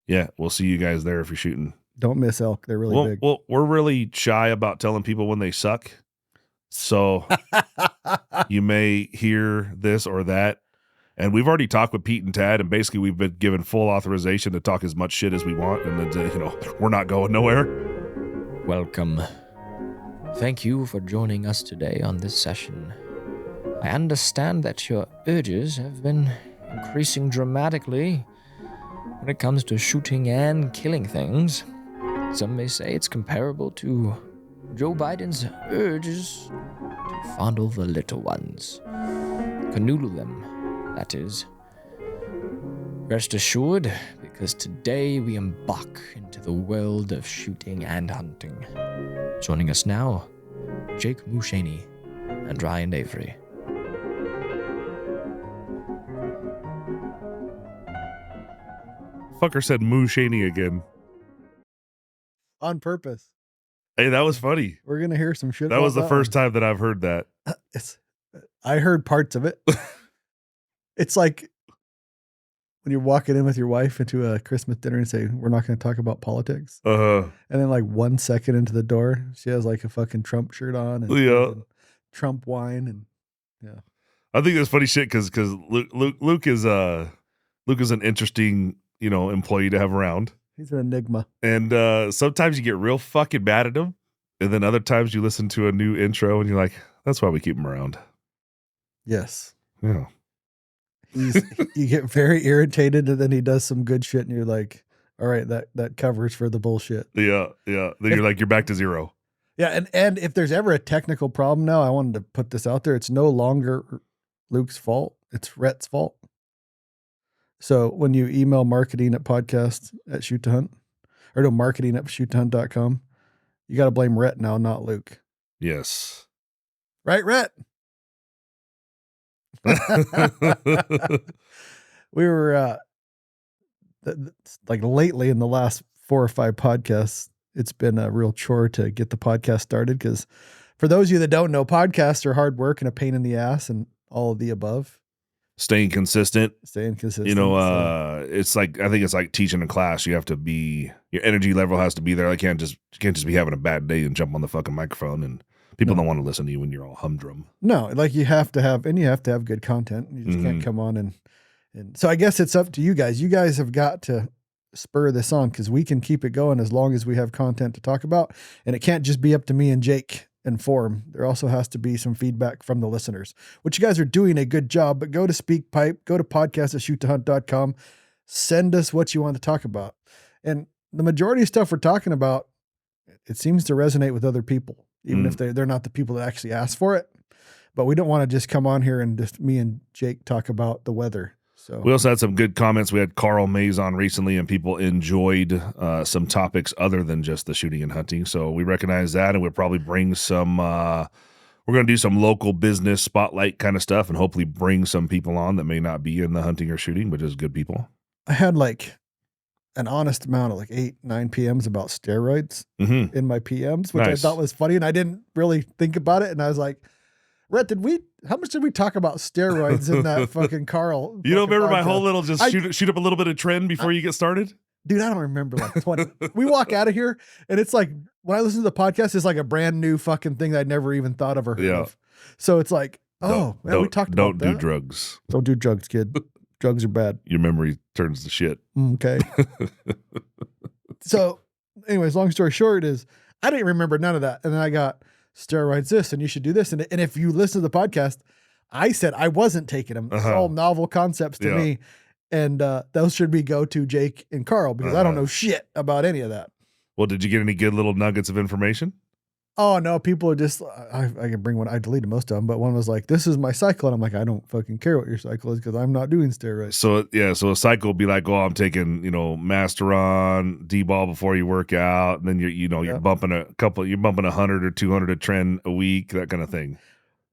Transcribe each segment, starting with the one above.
Yeah, we'll see you guys there if you're shooting. Don't miss elk. They're really big. Well, we're really shy about telling people when they suck. So you may hear this or that. And we've already talked with Pete and Tad, and basically we've been given full authorization to talk as much shit as we want, and then, we're not going nowhere. Welcome. Thank you for joining us today on this session. I understand that your urges have been increasing dramatically when it comes to shooting and killing things. Some may say it's comparable to Joe Biden's urges to fondle the little ones. Canoodle them, that is. Rest assured, because today we embark into the world of shooting and hunting. Joining us now, Jake Mushaney and Ryan Avery. Fucker said Moo Shaney again. On purpose. Hey, that was funny. We're going to hear some shit. That was the first time that I've heard that. I heard parts of it. It's like when you're walking in with your wife into a Christmas dinner and say, we're not going to talk about politics. Uh-huh. And then like 1 second into the door, she has like a fucking Trump shirt on and Trump wine. And yeah. I think that's funny shit because Luke is an interesting, employee to have around. He's an enigma. And sometimes you get real fucking mad at him. And then other times you listen to a new intro and you're like, that's why we keep him around. Yes. Yeah. You get very irritated and then he does some good shit and you're like, all right, that covers for the bullshit. Yeah. Then you're like, you're back to zero. Yeah. And if there's ever a technical problem now, I wanted to put this out there. It's no longer Luke's fault. It's Rhett's fault. So when you email marketing at shoot2hunt.com, you got to blame Rhett now, not Luke. Yes. Right, Rhett? We were like lately in the last 4 or 5 podcasts, it's been a real chore to get the podcast started because for those of you that don't know, podcasts are hard work and a pain in the ass and all of the above. Staying consistent. It's like, I think it's like teaching a class. You have to be, your energy level has to be there. You can't just be having a bad day and jump on the fucking microphone and people don't want to listen to you when you're all humdrum. No, like you have to have good content. You just can't come on and so I guess it's up to you guys. You guys have got to spur this on because we can keep it going as long as we have content to talk about. And it can't just be up to me and Jake and form. There also has to be some feedback from the listeners, which you guys are doing a good job, but go to SpeakPipe, go to podcast@shoot2hunt.com, send us what you want to talk about. And the majority of stuff we're talking about, it seems to resonate with other people, even if they're not the people that actually asked for it. But we don't want to just come on here and just me and Jake talk about the weather. So we also had some good comments. We had Carl Mays on recently, and people enjoyed some topics other than just the shooting and hunting. So we recognize that, and we'll probably bring some. We're going to do some local business spotlight kind of stuff, and hopefully bring some people on that may not be in the hunting or shooting, but just good people. I had like an honest amount of like 8-9 PMs about steroids in my PMs, which nice. I thought was funny, and I didn't really think about it. And I was like, Rhett, how much did we talk about steroids in that fucking Carl? You don't remember my whole little shoot up a little bit of trend before you get started? Dude, I don't remember like 20. We walk out of here and it's like, when I listen to the podcast, it's like a brand new fucking thing I'd never even thought of or heard of. So it's like, we talked about that. Don't do drugs. Don't do drugs, kid. Drugs are bad. Your memory turns to shit. Okay. So anyways, long story short is I didn't remember none of that. And then I got steroids this, and you should do this. And if you listen to the podcast, I said I wasn't taking them. It's all novel concepts to me. And those should be go to Jake and Carl because I don't know shit about any of that. Well, did you get any good little nuggets of information? Oh, no. People are just, I can bring one. I deleted most of them, but one was like, this is my cycle. And I'm like, I don't fucking care what your cycle is because I'm not doing steroids. So, so a cycle would be like, I'm taking, Masteron, D-ball before you work out. And then you're bumping 100 or 200 a trend a week, that kind of thing.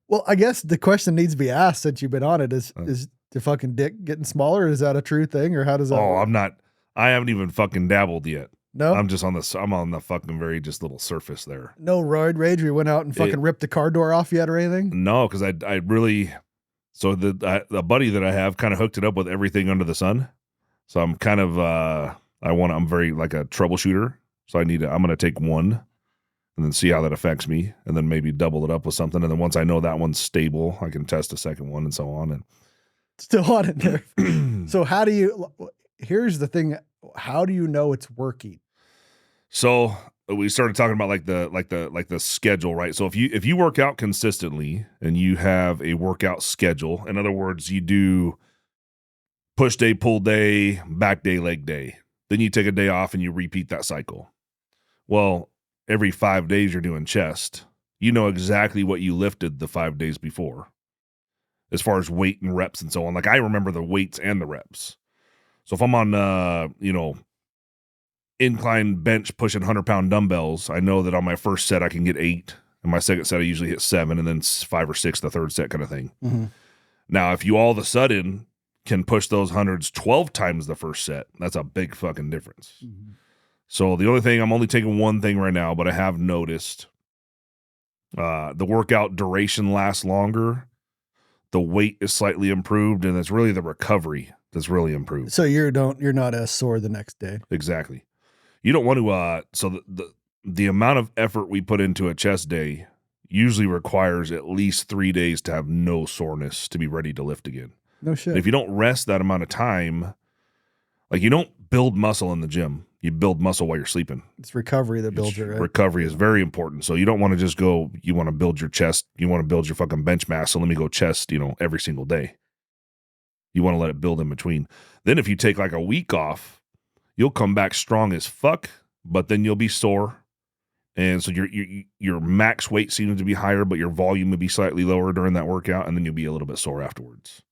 Well, I guess the question needs to be asked since you've been on it is the fucking dick getting smaller? Is that a true thing or how does that work? I haven't even fucking dabbled yet. No, I'm on the fucking very just little surface there. No roid rage. We went out and fucking ripped the car door off yet or anything? No, because I really, so the buddy that I have kind of hooked it up with everything under the sun. So I'm kind of, I'm very like a troubleshooter. So I'm going to take one and then see how that affects me, and then maybe double it up with something. And then once I know that one's stable, I can test a second one and so on. And Still on it there. So here's the thing. How do you know it's working? So we started talking about like the schedule, right? So if you work out consistently and you have a workout schedule, in other words, you do push day, pull day, back day, leg day, then you take a day off and you repeat that cycle. Well, every 5 days you're doing chest. You know exactly what you lifted the 5 days before as far as weight and reps and so on. Like I remember the weights and the reps. So if I'm on, incline bench pushing 100-pound dumbbells, I know that on my first set I can get 8. And my second set I usually hit 7, and then 5 or 6 the third set kind of thing. Mm-hmm. Now, if you all of a sudden can push those hundreds 12 times the first set, that's a big fucking difference. Mm-hmm. So the only thing, I'm only taking one thing right now, but I have noticed the workout duration lasts longer. The weight is slightly improved, and it's really the recovery that's really improved. So you're not as sore the next day. Exactly. You don't want to, so the amount of effort we put into a chest day usually requires at least 3 days to have no soreness to be ready to lift again. No shit. And if you don't rest that amount of time, like you don't build muscle in the gym, you build muscle while you're sleeping. It's recovery that builds it, right? Recovery is very important. So you don't want to just go, you want to build your chest, you want to build your fucking bench mass. So let me go chest, every single day. You want to let it build in between. Then if you take like a week off, you'll come back strong as fuck, but then you'll be sore. And so your max weight seems to be higher, but your volume would be slightly lower during that workout, and then you'll be a little bit sore afterwards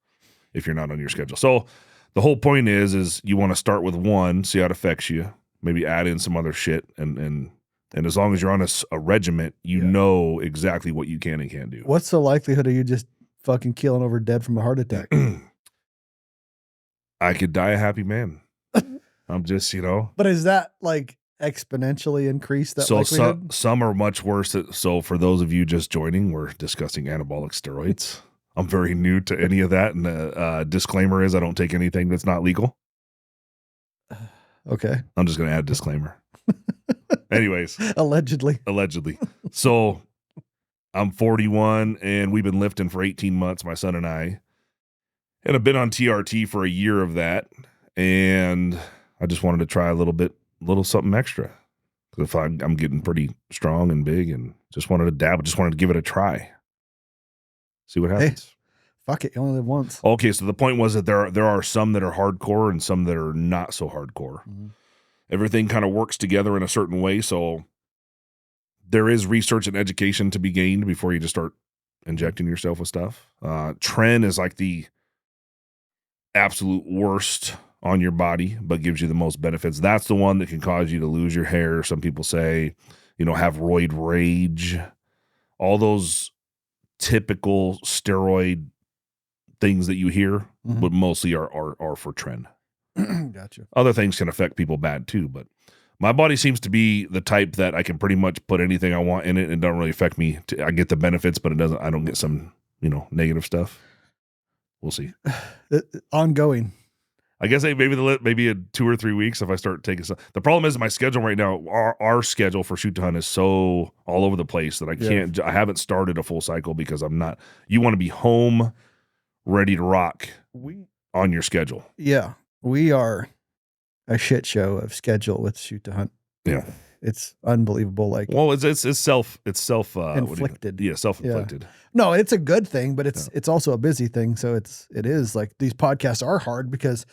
if you're not on your schedule. So the whole point is you want to start with one, see how it affects you, maybe add in some other shit, and as long as you're on a regiment, you know exactly what you can and can't do. What's the likelihood of you just fucking keeling over dead from a heart attack? I could die a happy man. I'm just, But is that like exponentially increased that likelihood? Some are much worse. So for those of you just joining, we're discussing anabolic steroids. I'm very new to any of that, and the disclaimer is I don't take anything that's not legal. Okay. I'm just going to add a disclaimer. Anyways. Allegedly. So I'm 41, and we've been lifting for 18 months, my son and I. And I've been on TRT for a year of that, and I just wanted to try a little something extra. Because I'm getting pretty strong and big, and just wanted to dabble, just wanted to give it a try. See what happens. Hey, fuck it, you only live once. Okay, so the point was that there are some that are hardcore and some that are not so hardcore. Mm-hmm. Everything kind of works together in a certain way, so there is research and education to be gained before you just start injecting yourself with stuff. Tren is like the absolute worst on your body, but gives you the most benefits. That's the one that can cause you to lose your hair. Some people say, have roid rage, all those typical steroid things that you hear, but mostly are for Tren. Gotcha. Other things can affect people bad too, but my body seems to be the type that I can pretty much put anything I want in it and it don't really affect me. I get the benefits, but I don't get some, negative stuff. We'll see. Ongoing. I guess maybe in 2 or 3 weeks if I start taking some. The problem is my schedule right now, our schedule for Shoot to Hunt is so all over the place that I haven't started a full cycle because I'm not. You want to be home, ready to rock on your schedule. Yeah, we are a shit show of schedule with Shoot to Hunt. Yeah, it's unbelievable. Like, well, it's self inflicted. Yeah, self-inflicted. Yeah. No, it's a good thing, but it's also a busy thing. So it is like these podcasts are hard because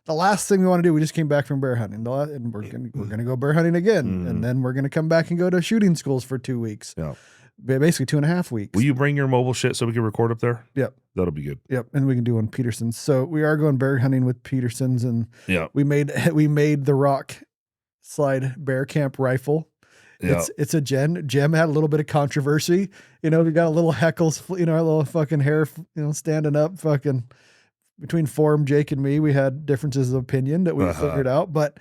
the last thing we want to do, we just came back from bear hunting, and we're gonna go bear hunting again, and then we're gonna come back and go to shooting schools for 2 weeks. Yeah, basically 2.5 weeks. Will you bring your mobile shit so we can record up there? Yep, that'll be good. Yep, and we can do on Peterson's. So we are going bear hunting with Peterson's, and we made the rock slide bear camp rifle. It's a Jem had a little bit of controversy. We got a little heckles, a little fucking hair, standing up fucking between Form, Jake, and me. We had differences of opinion that we figured out, but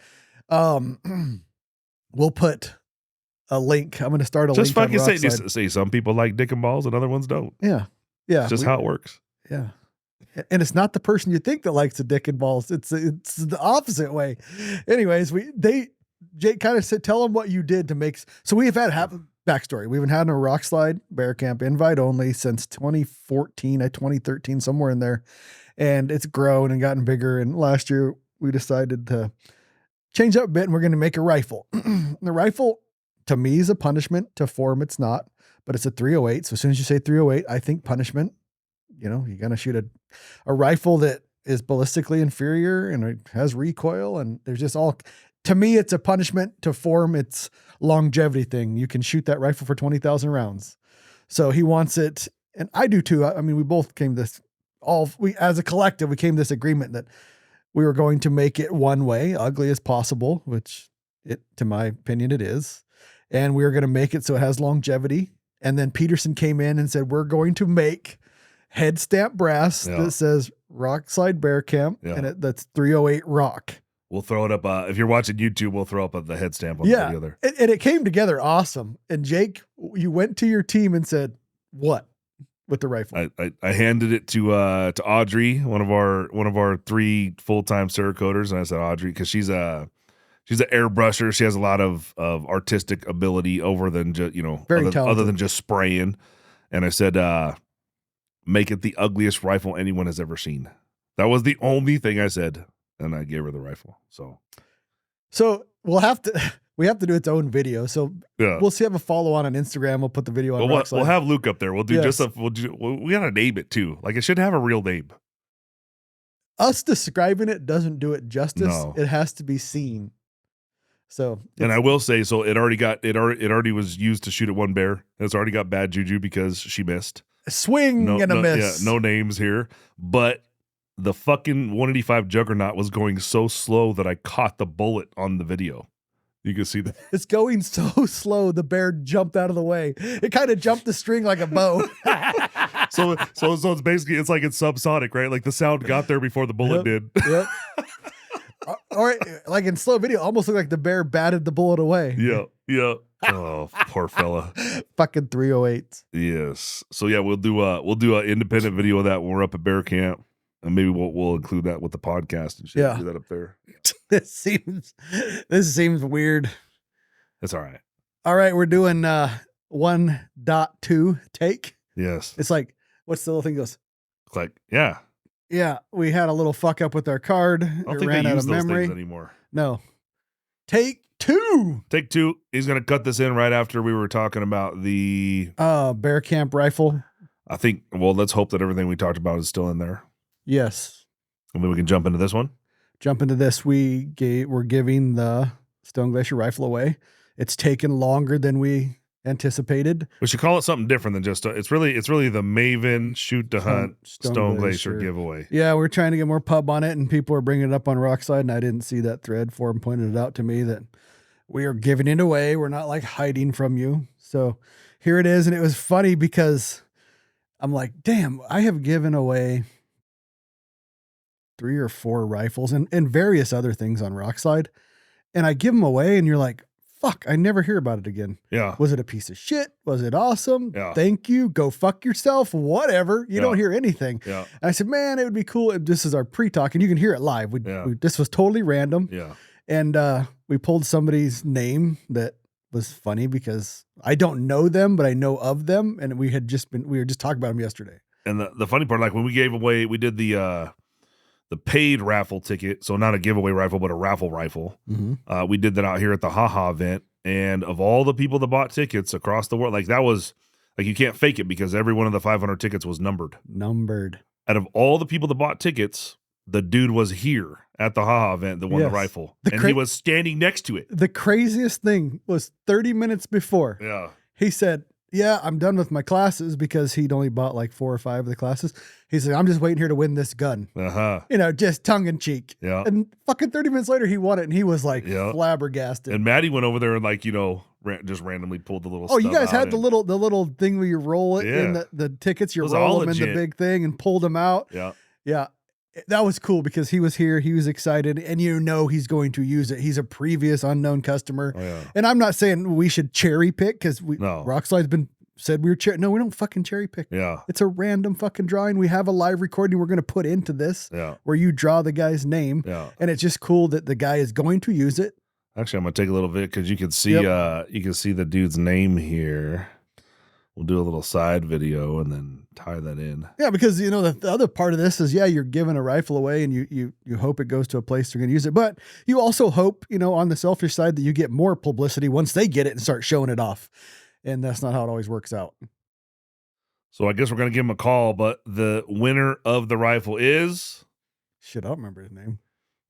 we'll put a link. I'm going to start a link. Just fucking say some people like dick and balls and other ones don't. Yeah. It's just how it works. Yeah. And it's not the person you think that likes the dick and balls. It's the opposite way. Anyways, Jake kind of said, tell them what you did to make. So we have had backstory. We haven't had a rock slide bear camp invite only since 2014, 2013, somewhere in there. And it's grown and gotten bigger. And last year we decided to change up a bit and we're going to make a rifle. The rifle to me is a punishment. To form, it's not, but it's a 308. So as soon as you say 308, I think punishment. You know, you're going to shoot a rifle that is ballistically inferior and it has recoil. And there's just to me, it's a punishment. To form, it's longevity thing. You can shoot that rifle for 20,000 rounds. So he wants it. And I do too. I mean, we both came as a collective, we came to this agreement that we were going to make it one way, ugly as possible, which to my opinion, it is. And we were going to make it so it has longevity. And then Peterson came in and said, we're going to make head stamp brass that says Rock Slide Bear Camp, and that's 308 rock. We'll throw it up. If you're watching YouTube, we'll throw up the head stamp on the video there. And it came together awesome. And Jake, you went to your team and said, what with the rifle? I handed it to Audrey, one of our 3 full-time Cerakoders, and I said, Audrey, because she's an airbrusher. She has a lot of artistic ability other than just spraying. And I said, make it the ugliest rifle anyone has ever seen. That was the only thing I said, and I gave her the rifle. So we have to do its own video. So we'll have a follow on Instagram. We'll put the video on. We'll have Luke up there. We'll do we gotta name it too. Like it should have a real name. Us describing it doesn't do it justice. No. It has to be seen. So, and I will say, so it already was used to shoot at one bear. It's already got bad juju because she missed. A swing and a miss. Yeah, no names here, but the fucking 185 Juggernaut was going so slow that I caught the bullet on the video. You can see that. It's going so slow, the bear jumped out of the way. It kind of jumped the string like a bow. So it's basically, it's like it's subsonic, right? Like the sound got there before the bullet did. Yep. Or like in slow video, almost looked like the bear batted the bullet away. Yeah. Oh, poor fella. Fucking 308s. Yes. So yeah, we'll do an independent video of that when we're up at bear camp. And maybe we'll include that with the podcast and shit. Do that up there. This seems weird. That's all right. All right, we're doing 1.2 take. Yes. It's like, what's the little thing goes? Like, yeah. Yeah, we had a little fuck up with our card. I don't think ran out of memory anymore. No. Take 2. Take 2. He's gonna cut this in right after we were talking about the bear camp rifle. I think. Well, let's hope that everything we talked about is still in there. Yes. And then we can jump into this one. Jump into this. We're giving the Stone Glacier rifle away. It's taken longer than we anticipated. We should call it something different than just it's really the Maven Shoot to Hunt Stone Glacier giveaway. Yeah, we're trying to get more pub on it, and people are bringing it up on Rockside, and I didn't see that thread. Forum pointed it out to me that we are giving it away. We're not like hiding from you. So here it is, and it was funny because I'm like, damn, I have given away 3 or 4 rifles and various other things on Rockslide. And I give them away and you're like, fuck, I never hear about it again. Yeah. Was it a piece of shit? Was it awesome? Yeah. Thank you. Go fuck yourself. Whatever. You don't hear anything. Yeah. And I said, man, it would be cool if this is our pre-talk and you can hear it live. This was totally random. Yeah. And we pulled somebody's name that was funny because I don't know them, but I know of them. And we were just talking about them yesterday. And the funny part, like when we gave away, we did the paid raffle ticket. So not a giveaway rifle, but a raffle rifle. Mm-hmm. We did that out here at the Haha event. And of all the people that bought tickets across the world, like that was like, you can't fake it because every one of the 500 tickets was numbered. Out of all the people that bought tickets, the dude was here at the Haha event that won the rifle. He was standing next to it. The craziest thing was 30 minutes before. Yeah. He said, yeah, I'm done with my classes because he'd only bought like 4 or 5 of the classes. He said, I'm just waiting here to win this gun. Just tongue in cheek. Yeah. And fucking 30 minutes later, he won it and he was like flabbergasted. And Maddie went over there and like, just randomly pulled the little you guys had the little thing where you roll it in the tickets, you roll them in the big thing and pulled them out. Yeah. Yeah. That was cool because he was here, he was excited, and he's going to use it. He's a previous unknown customer. Oh, yeah. And I'm not saying we should cherry pick because Rockslide's been said we were no, we don't fucking cherry pick. Yeah. It's a random fucking drawing. We have a live recording we're going to put into this where you draw the guy's name. Yeah. And it's just cool that the guy is going to use it. Actually, I'm going to take a little bit because you can see the dude's name here. We'll do a little side video and then tie that in. Yeah, because, you know, the other part of this is, you're giving a rifle away and you hope it goes to a place they're going to use it. But you also hope, you know, on the selfish side that you get more publicity once they get it and start showing it off. And that's not how it always works out. So I guess we're going to give him a call, but the winner of the rifle is... Shit, I don't remember his name.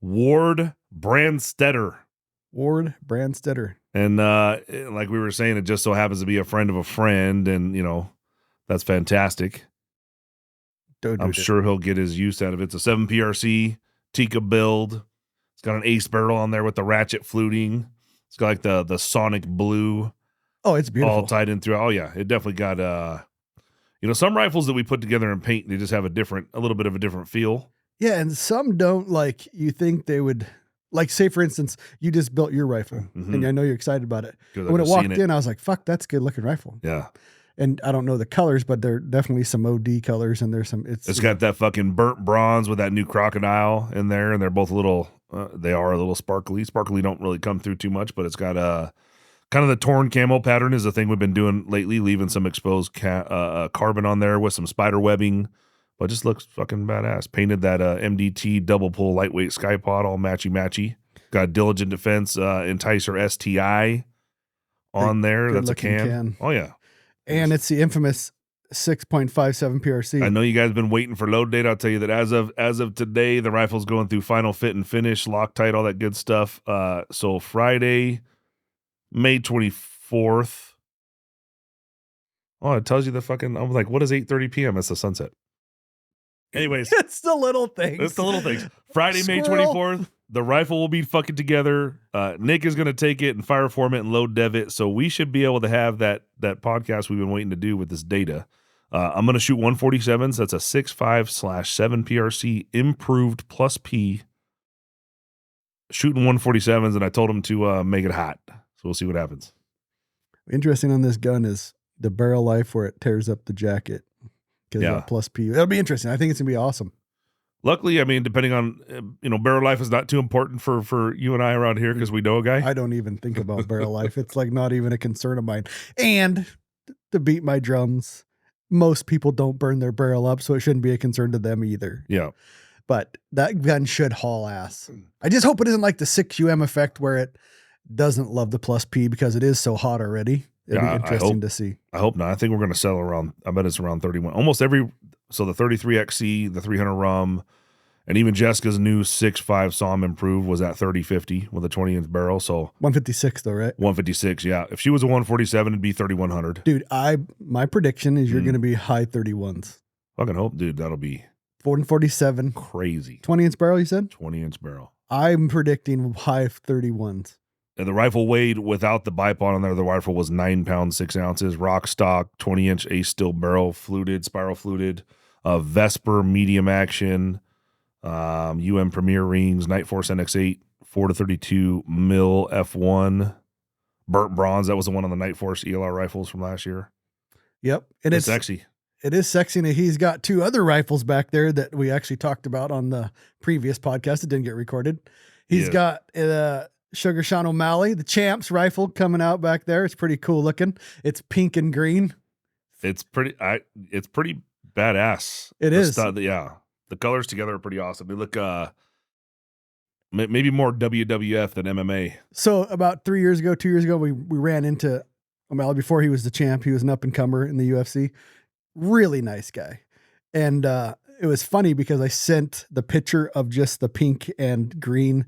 Ward Brandstetter. Ward Brandstetter. And like we were saying, it just so happens to be a friend of a friend, and, you know, that's fantastic. I'm sure he'll get his use out of it. It's a 7 PRC Tika build. It's got an ace barrel on there with the ratchet fluting. It's got like the sonic blue. Oh, it's beautiful. All tied in through. Oh, yeah. It definitely got, you know, some rifles that we put together and paint, they just have a little bit of a different feel. Yeah, and some don't, like, you think they would... Like, say, for instance, you just built your rifle, and I know you're excited about it. When it walked in, I was like, fuck, that's a good-looking rifle. Yeah. And I don't know the colors, but there are definitely some OD colors, and there's some... It's got that fucking burnt bronze with that new crocodile in there, and they're both a little... they are a little sparkly. Sparkly don't really come through too much, but it's got kind of the torn camo pattern is the thing we've been doing lately, leaving some exposed carbon on there with some spider webbing. But it just looks fucking badass. Painted that MDT double pull lightweight skypod all matchy. Got Diligent Defense Enticer STI on there. That's a can. Oh, yeah. And it's the infamous 6.57 PRC. I know you guys have been waiting for load date. I'll tell you that as of today, the rifle's going through final fit and finish, Loctite, all that good stuff. So Friday, May 24th. Oh, it tells you the fucking... I'm like, what is 8:30 p.m.? It's the sunset. Anyways, it's the little things. It's the little things. Friday, May 24th, the rifle will be fucking together. Nick is going to take it and fire form it and load dev it. So we should be able to have that podcast we've been waiting to do with this data. I'm going to shoot 147s. That's a 6.5/7 PRC improved plus P. Shooting 147s, and I told him to make it hot. So we'll see what happens. Interesting on this gun is the barrel life where it tears up the jacket. Because plus P. That'll be interesting. I think it's going to be awesome. Luckily, I mean, depending on, barrel life is not too important for you and I around here because we know a guy. I don't even think about barrel life. It's like not even a concern of mine. And to beat my drums, most people don't burn their barrel up, so it shouldn't be a concern to them either. Yeah. But that gun should haul ass. I just hope it isn't like the 6UM effect where it doesn't love the plus P because it is so hot already. It'd be interesting to see. I hope not. I think we're going to settle around, I bet it's around 31. Almost every, so the 33XC, the 300 RUM, and even Jessica's new 6.5 SOM improved was at 3050 with a 20-inch barrel. So 156 though, right? 156, yeah. If she was a 147, it'd be 3100. Dude, my prediction is you're going to be high 31s. Fucking hope, dude. That'll be 147. Crazy. 20-inch barrel, you said? 20-inch barrel. I'm predicting high 31s. And the rifle weighed without the bipod on there. The rifle was 9 pounds, 6 ounces, rock stock, 20-inch ace steel barrel, fluted, spiral fluted, Vesper medium action, Premier rings, Night Force NX8, 4-32 mil F1, burnt bronze. That was the one on the Night Force ELR rifles from last year. Yep. And it's sexy. It is sexy. And he's got 2 other rifles back there that we actually talked about on the previous podcast. It didn't get recorded. He's got Sugar Sean O'Malley, the Champs rifle coming out back there. It's pretty cool looking. It's pink and green. It's pretty badass. It is. The colors together are pretty awesome. They look maybe more WWF than MMA. So about 2 years ago, we ran into O'Malley before he was the champ. He was an up and comer in the UFC. Really nice guy. And it was funny because I sent the picture of just the pink and green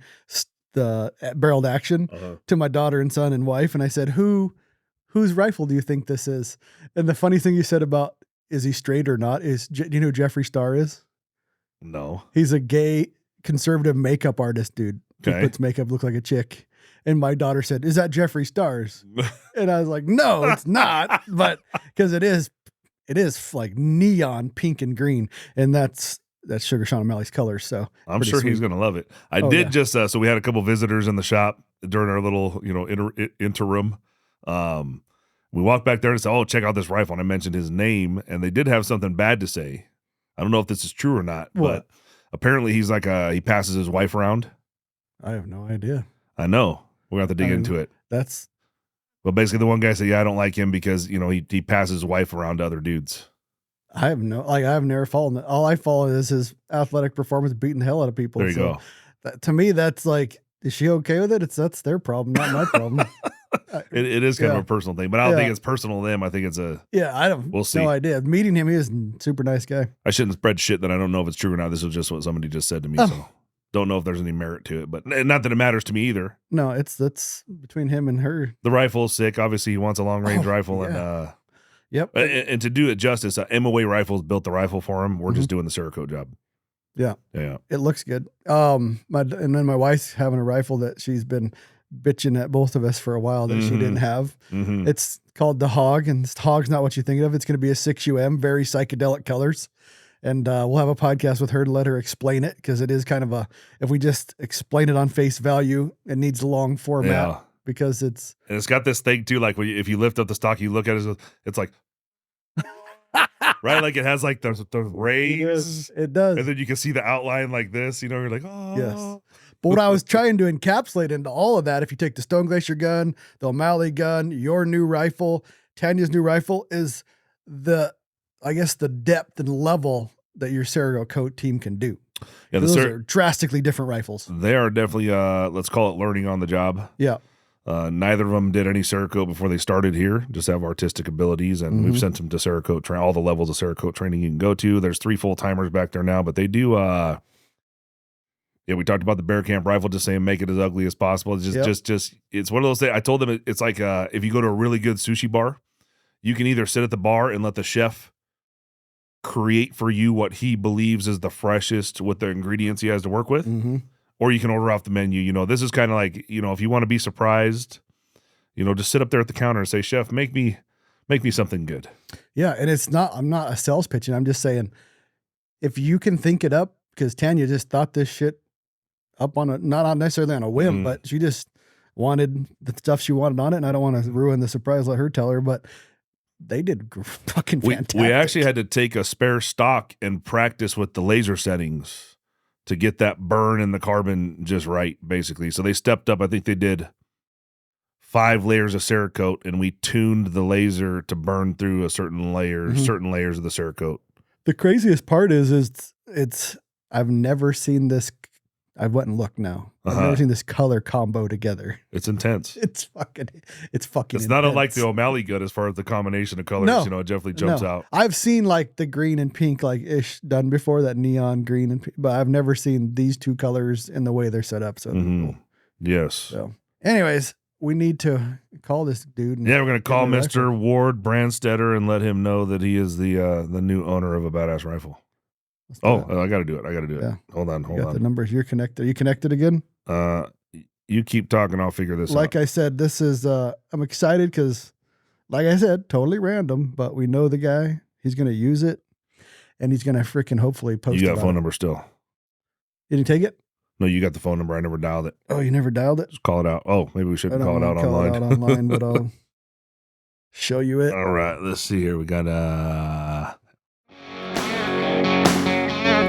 the barreled action to my daughter and son and wife. And I said, whose rifle do you think this is? And the funny thing you said about, is he straight or not? Do you know who Jeffree Star is? No. He's a gay conservative makeup artist, dude. Okay. He puts makeup look like a chick. And my daughter said, is that Jeffree Star's? And I was like, no, it's not. But because it is like neon pink and green. And that's Sugar Sean O'Malley's colors. So I'm sure he's going to love it. I did just, so we had a couple visitors in the shop during our little, interim. we walked back there and said, "Oh, check out this rifle." And I mentioned his name, and they did have something bad to say. I don't know if this is true or not, but apparently he's like he passes his wife around. I have no idea. I know. We're going to have to dig into it. But basically the one guy said, "Yeah, I don't like him because, he passes his wife around to other dudes." I've never followed it. All I follow is his athletic performance beating the hell out of people. There you go. To me, that's like, is she okay with it? That's their problem, not my problem. It is kind of a personal thing, but I don't think it's personal to them. I think it's we'll see. No idea. Meeting him, he is a super nice guy. I shouldn't spread shit that I don't know if it's true or not. This was just what somebody just said to me. So don't know if there's any merit to it, but not that it matters to me either. No, that's between him and her. The rifle is sick. Obviously he wants a long range rifle and, yep. And to do it justice, MOA Rifles built the rifle for him. We're just doing the Cerakote job. Yeah. Yeah. It looks good. And then my wife's having a rifle that she's been bitching at both of us for a while that she didn't have. Mm-hmm. It's called the Hog, and this Hog's not what you think of. It's going to be a 6UM, very psychedelic colors. And we'll have a podcast with her to let her explain it, because it is kind of if we just explain it on face value, it needs a long format because it's got this thing too. Like if you lift up the stock, you look at it, it's like, right? Like it has like the rays. It does. And then you can see the outline like this, you're like, oh. Yes. But what I was trying to encapsulate into all of that, if you take the Stone Glacier gun, the O'Malley gun, your new rifle, Tanya's new rifle, is the depth and level that your Cerakote team can do. Yeah, those are drastically different rifles. They are definitely, let's call it learning on the job. Yeah. Neither of them did any Cerakote before they started here, just have artistic abilities, and we've sent them to Cerakote all the levels of Cerakote training you can go to. There's 3 full-timers back there now, but they do, we talked about the Bear Camp rifle, just saying make it as ugly as possible. It's just it's one of those things. I told them it's like if you go to a really good sushi bar, you can either sit at the bar and let the chef create for you what he believes is the freshest with the ingredients he has to work with, or you can order off the menu. This is kind of like, if you want to be surprised, just sit up there at the counter and say, "Chef, make me something good." Yeah, and I'm not a sales pitching. I'm just saying, if you can think it up, because Tanya just thought this shit up on not necessarily on a whim, but she just wanted the stuff she wanted on it, and I don't want to ruin the surprise, let her tell her, but they did fucking fantastic. We actually had to take a spare stock and practice with the laser settings to get that burn and the carbon just right, basically. So they stepped up. I think they did 5 layers of Cerakote, and we tuned the laser to burn through a certain layers of the Cerakote. The craziest part is it's I've never seen this. I went and looked now. I've never seen this color combo together. It's intense. It's fucking It's intense. not unlike the O'Malley gun as far as the combination of colors. It definitely jumps out. I've seen like the green and pink ish done before, that neon green and pink, but I've never seen these 2 colors in the way they're set up. So cool. Yes. So anyways, we need to call this dude. We're going to call Mr. Ward Brandstetter and let him know that he is the new owner of a badass rifle. I got to do it. Yeah. Hold on. The numbers. You're connected. Are you connected again? You keep talking. I'll figure this out. Like I said, this is, I'm excited because, like I said, totally random, but we know the guy. He's going to use it, and he's going to freaking hopefully post it. You got a phone number still? You didn't take it? No, you got the phone number. I never dialed it. Oh, you never dialed it? Just call it out. Oh, maybe we shouldn't call it out online. Call it out online, but I'll show you it. All right. Let's see here. We got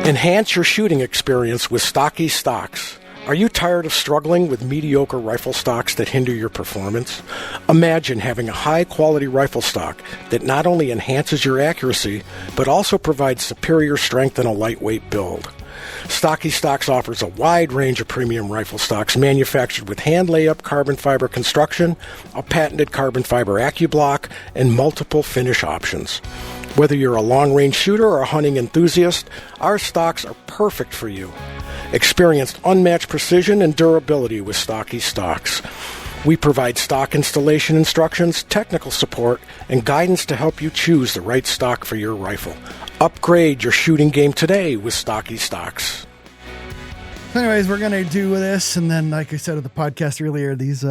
Enhance your shooting experience with STOCKY'S stocks. Are you tired of struggling with mediocre rifle stocks that hinder your performance? Imagine having a high-quality rifle stock that not only enhances your accuracy, but also provides superior strength in a lightweight build. STOCKY'S Stocks offers a wide range of premium rifle stocks manufactured with hand layup carbon fiber construction, a patented carbon fiber AccuBlock, and multiple finish options. Whether you're a long-range shooter or a hunting enthusiast, our stocks are perfect for you. Experience unmatched precision and durability with STOCKY'S stocks. We provide stock installation instructions, technical support, and guidance to help you choose the right stock for your rifle. Upgrade your shooting game today with STOCKY'S stocks. Anyways, we're going to do this, and then, like I said at the podcast earlier, these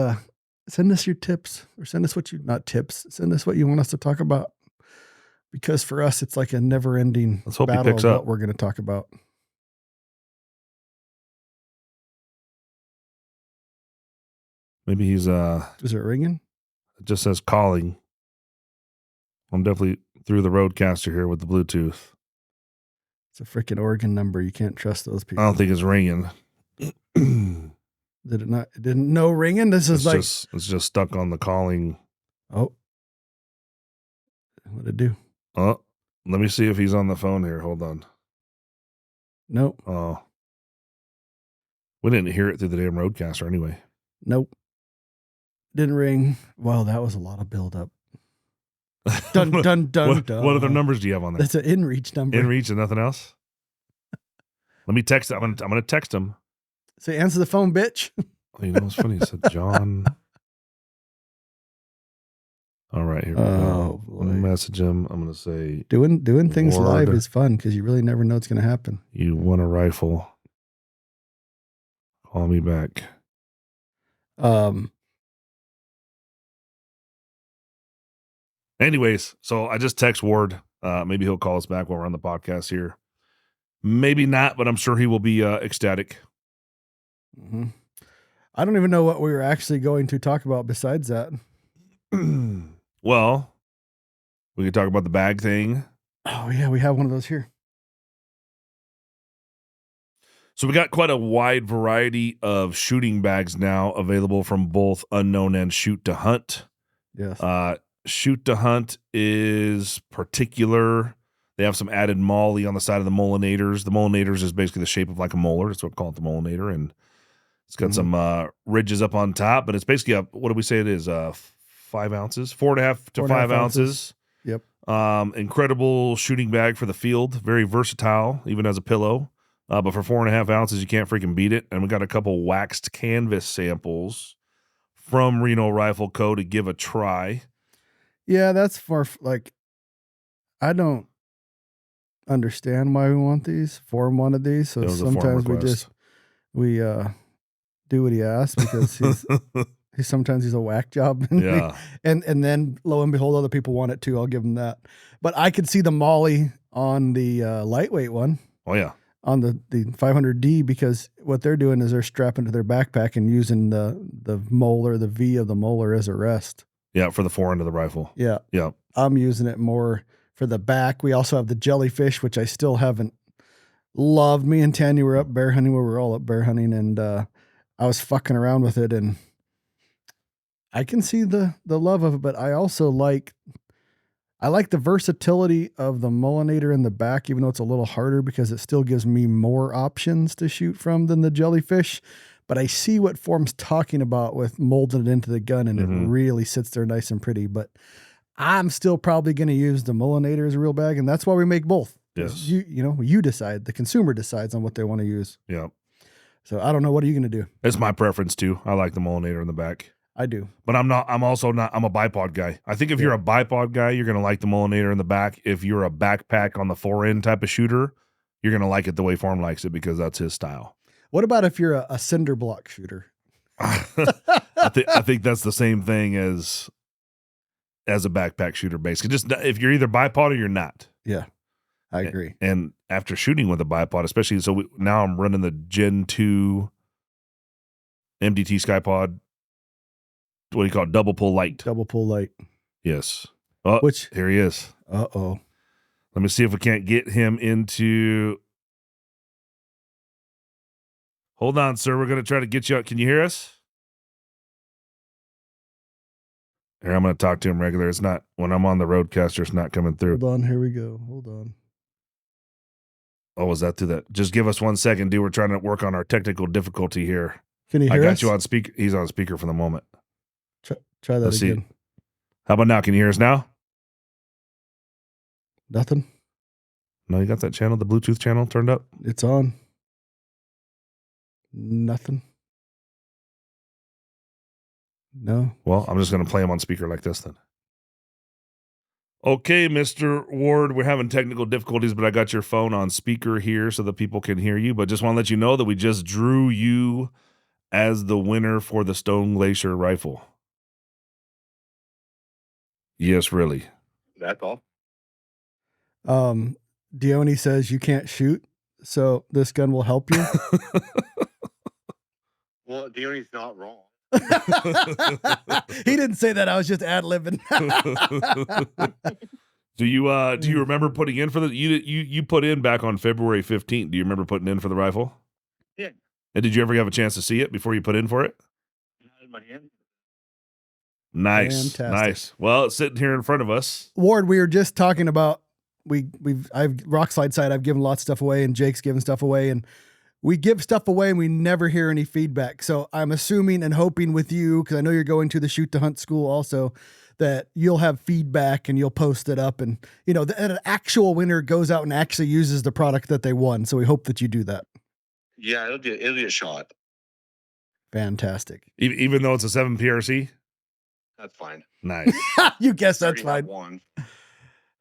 send us your tips, or send us send us what you want us to talk about. Because for us, it's like a never-ending battle of what we're going to talk about. Maybe he's Is it ringing? It just says calling. I'm definitely through the roadcaster here with the Bluetooth. It's a freaking Oregon number. You can't trust those people. I don't think it's ringing. Did it not? It didn't know ringing. This is it's just stuck on the calling. Oh, what'd it do? Oh, let me see if he's on the phone here. Hold on. Nope. Oh, we didn't hear it through the damn roadcaster anyway. Nope. Didn't ring. Wow, that was a lot of buildup. Dun dun dun dun. What other numbers do you have on there? That's an InReach number. InReach and nothing else. Let me text. I'm gonna text him. Say, answer the phone, bitch. You know what's funny? He said John. All right, here we go. I'm gonna message him. I'm gonna say doing things live is fun because you really never know what's gonna happen. You want a rifle? Call me back. Anyways, so I just text Ward. Maybe he'll call us back while we're on the podcast here. Maybe not, but I'm sure he will be ecstatic. Mm-hmm. I don't even know what we were actually going to talk about besides that. Well, we could talk about the bag thing. Oh, yeah, we have one of those here. So we got quite a wide variety of shooting bags now available from both Unknown and Shoot to Hunt. Yes. Shoot to Hunt is particular. They have some added molly on the side of the molinators. The molinators is basically the shape of like a molar. That's what we call it, the molinator. And it's got some ridges up on top, but it's basically what do we say it is? 5 ounces, 4.5 to 5 ounces. Yep. Incredible shooting bag for the field. Very versatile, even as a pillow. But for 4.5 ounces, you can't freaking beat it. And we got a couple waxed canvas samples from Reno Rifle Co. to give a try. Yeah, that's for I don't understand why we want these. Form one of these, so sometimes we do what he asks because he's a whack job. Yeah, and then lo and behold, other people want it too. I'll give them that. But I could see the molly on the lightweight one. Oh yeah, on the 500D because what they're doing is they're strapping to their backpack and using the molar, the V of the molar as a rest. Yeah, for the forend of the rifle. Yeah. Yeah. I'm using it more for the back. We also have the jellyfish, which I still haven't loved. Me and Tanya were up bear hunting where we're all up bear hunting, and I was fucking around with it, and I can see the love of it, but I also like the versatility of the molinator in the back, even though it's a little harder because it still gives me more options to shoot from than the jellyfish. But I see what Form's talking about with molding it into the gun, and it really sits there nice and pretty. But I'm still probably going to use the molinator as a real bag, and that's why we make both. Yes. You decide. The consumer decides on what they want to use. Yeah. So I don't know. What are you going to do? It's my preference too. I like the molinator in the back. I do. But I'm also not, I'm a bipod guy. I think if you're a bipod guy, you're going to like the molinator in the back. If you're a backpack on the forend type of shooter, you're going to like it the way Form likes it because that's his style. What about if you're a cinder block shooter? I think that's the same thing as a backpack shooter, basically. Just if you're either bipod or you're not. Yeah, I agree. And after shooting with a bipod, especially, now I'm running the Gen 2 MDT Skypod. What do you call it? Double pull light. Double pull light. Yes. Oh, here he is. Uh-oh. Let me see if we can't get him into... Hold on, sir. We're going to try to get you out. Can you hear us? Here, I'm going to talk to him regular. It's not, when I'm on the roadcaster, it's not coming through. Hold on. Here we go. Hold on. Oh, was that through that? Just give us 1 second, dude. We're trying to work on our technical difficulty here. Can you hear us? I got you on speaker. He's on speaker for the moment. Try that again. See. How about now? Can you hear us now? Nothing. No, you got that channel, the Bluetooth channel turned up? It's on. Nothing. No. Well, I'm just going to play him on speaker like this then. Okay, Mr. Ward, we're having technical difficulties, but I got your phone on speaker here so that people can hear you. But just want to let you know that we just drew you as the winner for the Stone Glacier rifle. Yes, really. That's all. Dione says you can't shoot, so this gun will help you. Well, Dione's not wrong. He didn't say that. I was just ad-libbing. Do you remember putting in for you put in back on February 15th? Do you remember putting in for the rifle? Yeah. And did you ever have a chance to see it before you put in for it? In my hand. Nice. Fantastic. Nice. Well, it's sitting here in front of us. Ward, we were just talking about I've rock slide side. I've given lots of stuff away, and Jake's given stuff away, and we give stuff away and we never hear any feedback. So I'm assuming and hoping with you, because I know you're going to the shoot to hunt school also, that you'll have feedback and you'll post it up, and an actual winner goes out and actually uses the product that they won. So we hope that you do that. Yeah, it'll be a shot. Fantastic. Even though it's a 7 PRC? That's fine. Nice. You guess that's Already fine. have one.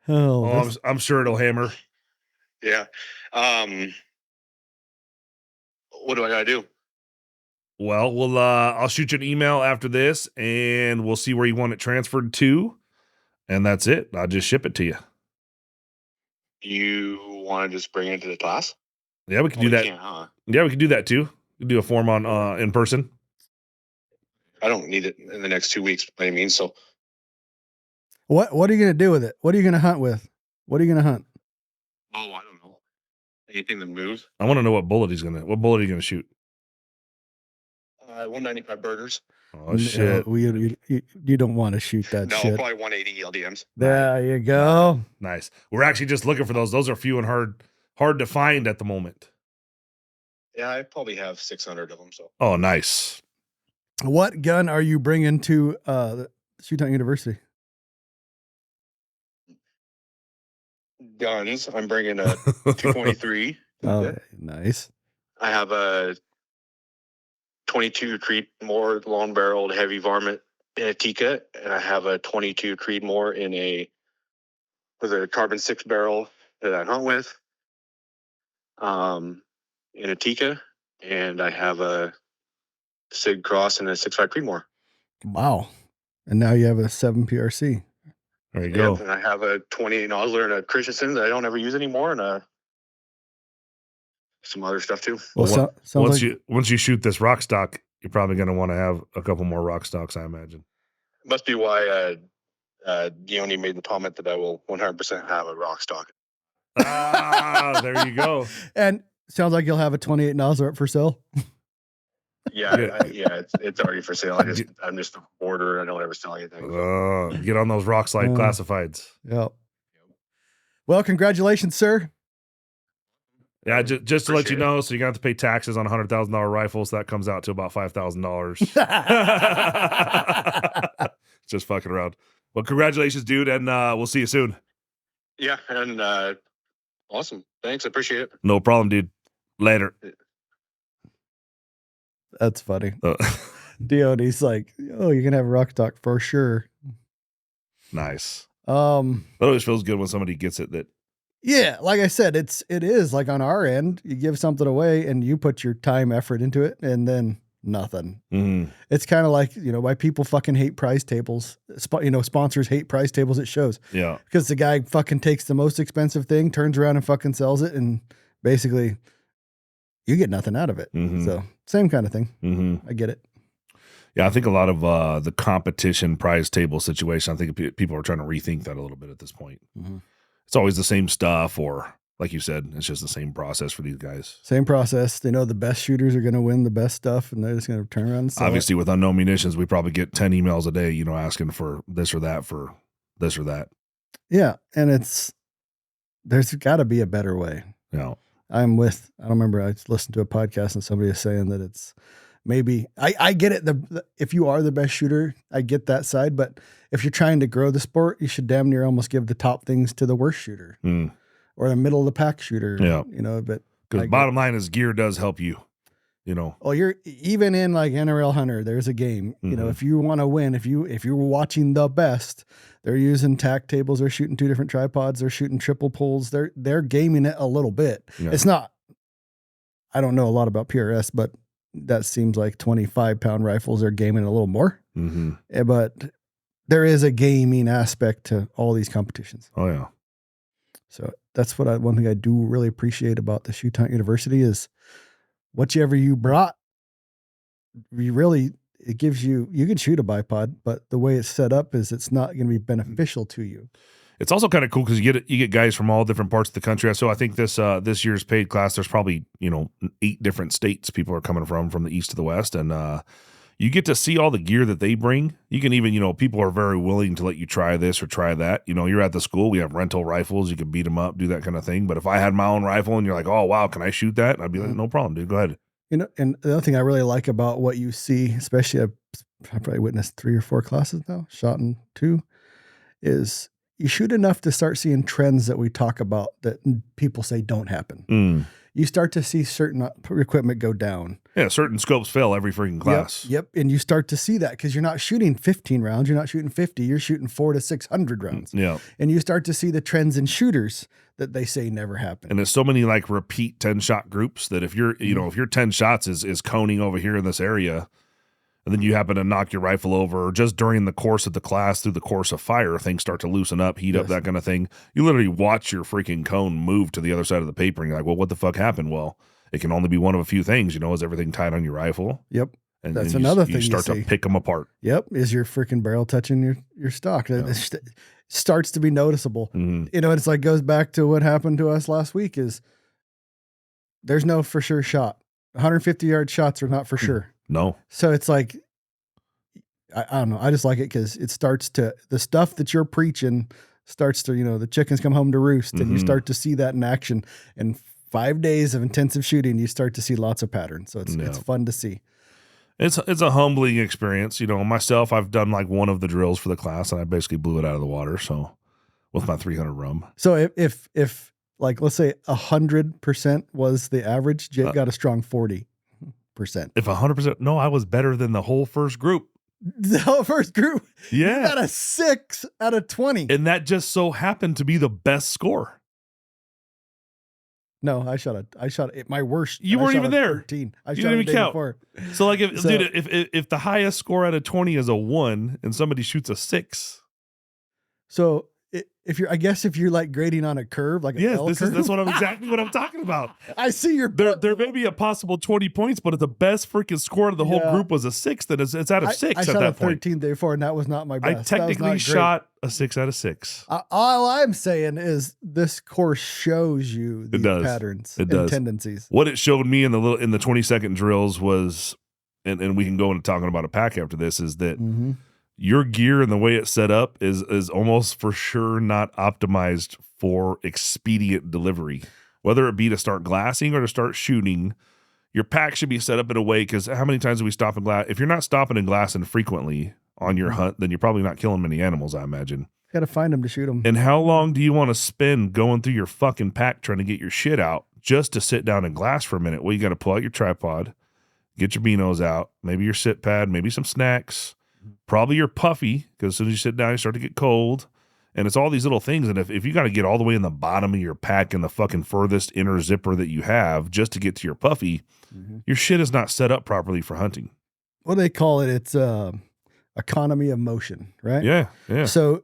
Oh, I'm sure it'll hammer. Yeah. What do I gotta do? Well, I'll shoot you an email after this, and we'll see where you want it transferred to, and that's it. I'll just ship it to you. You want to just bring it to the class? Yeah, we can do that. Can't, huh? Yeah, we can do that too. We can do a form on in person. I don't need it in the next 2 weeks by any means. So What are you going to do with it? What are you going to hunt with? What are you going to hunt? I don't know. Anything that moves. I want to know what bullet are you gonna shoot? 195 burgers. Oh shit! You don't want to shoot that No, shit. probably 180 LDMs. There you go. Nice. We're actually just looking for those. Those are few and hard to find at the moment. Yeah, I probably have 600 of them. So. Oh, nice. What gun are you bringing to the Shoot Hunt University? Guns. I'm bringing a 223. Oh, nice. I have a 22 Creedmoor long barreled heavy varmint in a Tikka, and I have a 22 Creedmoor with a carbon 6 barrel that I hunt with, in a Tikka, and I have a Sig Cross and a 6.5 Creedmoor. Wow. And now you have a 7 PRC. There you go. And I have a 28 Nosler and a Christensen that I don't ever use anymore, and some other stuff too. Well, once you shoot this rock stock, you're probably going to want to have a couple more rock stocks, I imagine. Must be why Dione made the comment that I will 100% have a rock stock. There you go. And sounds like you'll have a 28 Nosler up for sale. Yeah, it's already for sale. I'm just a hoarder. I don't ever sell anything. So. Get on those rock slide classifieds. Yep. Well, congratulations, sir. Yeah, just to let you know, so you're gonna have to pay taxes on $100,000 rifles. So that comes out to about $5,000. Just fucking around. Well, congratulations, dude, and we'll see you soon. Yeah, and awesome. Thanks, I appreciate it. No problem, dude. Later. That's funny. Dione's like, oh, you can have a rock stock for sure. Nice. It always feels good when somebody gets it. That. Yeah, like I said, it is like on our end, you give something away and you put your time, effort into it, and then nothing. Mm-hmm. It's kind of like, why people fucking hate prize tables. Sponsors hate prize tables at shows. Yeah. Because the guy fucking takes the most expensive thing, turns around and fucking sells it, and basically you get nothing out of it. Mm-hmm. So same kind of thing. Mm-hmm. I get it. Yeah, I think a lot of the competition prize table situation, I think people are trying to rethink that a little bit at this point. Mm-hmm. It's always the same stuff, or like you said, it's just the same process for these guys. Same process. They know the best shooters are going to win the best stuff, and they're just going to turn around and sell Obviously, it. with Unknown Munitions, we probably get 10 emails a day, asking for this or that, for this or that. Yeah, and there's got to be a better way. Yeah. I don't remember, I listened to a podcast and somebody was saying that it's maybe, I get it. If you are the best shooter, I get that side, but if you're trying to grow the sport, you should damn near almost give the top things to the worst shooter or the middle of the pack shooter. Yeah. But because bottom line is gear does help you, Oh, you're even in like NRL Hunter, there's a game, if you want to win, if you're watching the best, they're using tack tables, they're shooting 2 different tripods, they're shooting triple pulls, they're gaming it a little bit. Yeah. It's not, I don't know a lot about PRS, but that seems like 25-pound rifles are gaming a little more. Mm-hmm. But there is a gaming aspect to all these competitions. Oh yeah. So that's one thing I do really appreciate about the Shoot Hunt University is whatever you brought, it gives you can shoot a bipod, but the way it's set up is it's not going to be beneficial to you. It's also kind of cool because you get guys from all different parts of the country. So I think this year's paid class, there's probably 8 different states people are coming from the east to the west, and you get to see all the gear that they bring. You can even people are very willing to let you try this or try that. You're at the school, we have rental rifles, you can beat them up, do that kind of thing. But if I had my own rifle and you're like, oh wow, can I shoot that? And I'd be like, no problem, dude, go ahead. And the other thing I really like about what you see, especially I've probably witnessed 3 or 4 classes now, shot in 2, is you shoot enough to start seeing trends that we talk about that people say don't happen. You start to see certain equipment go down. Yeah, certain scopes fail every freaking class. Yep. And you start to see that because you're not shooting 15 rounds, you're not shooting 50, you're shooting 400 to 600 rounds. Yeah. And you start to see the trends in shooters that they say never happen. And there's so many like repeat 10-shot groups that if you're, if your 10 shots is coning over here in this area, and then you happen to knock your rifle over just during the course of the class, through the course of fire, things start to loosen up, heat up, that kind of thing. You literally watch your freaking cone move to the other side of the paper, and you're like, well, what the fuck happened? Well, it can only be one of a few things. Is everything tight on your rifle? Yep. And that's then another thing you start to pick them apart. Yep. Is your freaking barrel touching your stock? Yeah. It starts to be noticeable. It's like goes back to what happened to us last week is there's no for sure shot. 150-yard shots are not for sure. No. So it's like, I don't know. I just like it because it starts to, the stuff that you're preaching starts to, the chickens come home to roost, and you start to see that in action. And 5 days of intensive shooting, you start to see lots of patterns. So it's fun to see. It's a humbling experience. Myself, I've done like one of the drills for the class, and I basically blew it out of the water. So with my 300 rum. So if like, let's say 100% was the average, Jake got a strong 40%. If 100%, no, I was better than the whole first group. The whole first group? Yeah. You got a 6 out of 20. And that just so happened to be the best score. No, I shot it. My worst. You weren't even there. 13. You didn't even count. Before. So like, if the highest score out of 20 is a 1 and somebody shoots a 6. So if you're like grading on a curve, like that's exactly what I'm talking about. I see your there may be a possible 20 points, but if the best freaking score of the whole group was a 6, then it's out of 6 I at shot that a 13 point. day before, and that was not my best. I technically shot a 6 out of 6. All I'm saying is this course shows you these patterns and tendencies. What it showed me in the 20-second drills was, and we can go into talking about a pack after this, is that your gear and the way it's set up is almost for sure not optimized for expedient delivery. Whether it be to start glassing or to start shooting, your pack should be set up in a way, because how many times do we stop and glass? If you're not stopping and glassing frequently on your hunt, then you're probably not killing many animals, I imagine. Got to find them to shoot them. And how long do you want to spend going through your fucking pack trying to get your shit out just to sit down and glass for a minute? Well, you got to pull out your tripod, get your binos out, maybe your sit pad, maybe some snacks, probably your puffy, because as soon as you sit down, you start to get cold. And it's all these little things. And if you got to get all the way in the bottom of your pack in the fucking furthest inner zipper that you have just to get to your puffy, your shit is not set up properly for hunting. What do they call it? It's economy of motion, right? Yeah, yeah. So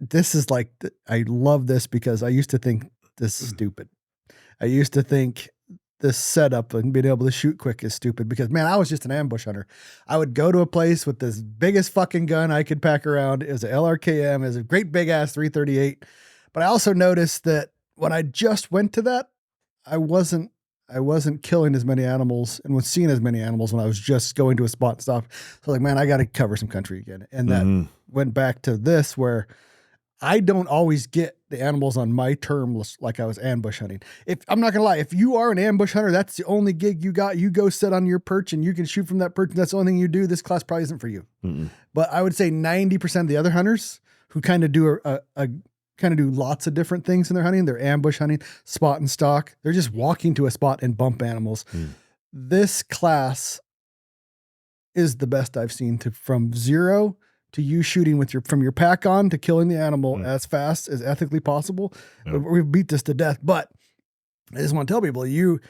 this is like, I love this because I used to think this is stupid. I used to think this setup and being able to shoot quick is stupid because, man, I was just an ambush hunter. I would go to a place with this biggest fucking gun I could pack around. It was an LRKM. It was a great big ass 338. But I also noticed that when I just went to that, I wasn't killing as many animals and was seeing as many animals when I was just going to a spot and stop. So like, man, I got to cover some country again. And that went back to this where I don't always get the animals on my terms like I was ambush hunting. If I'm not gonna lie, if you are an ambush hunter, that's the only gig you got. You go sit on your perch and you can shoot from that perch. And that's the only thing you do. This class probably isn't for you. But I would say 90% of the other hunters who kind of do do lots of different things in their hunting. They're ambush hunting, spot and stock. They're just walking to a spot and bump animals. This class is the best I've seen from zero to you shooting with from your pack on to killing the animal as fast as ethically possible. We've beat this to death, but I just want to tell people you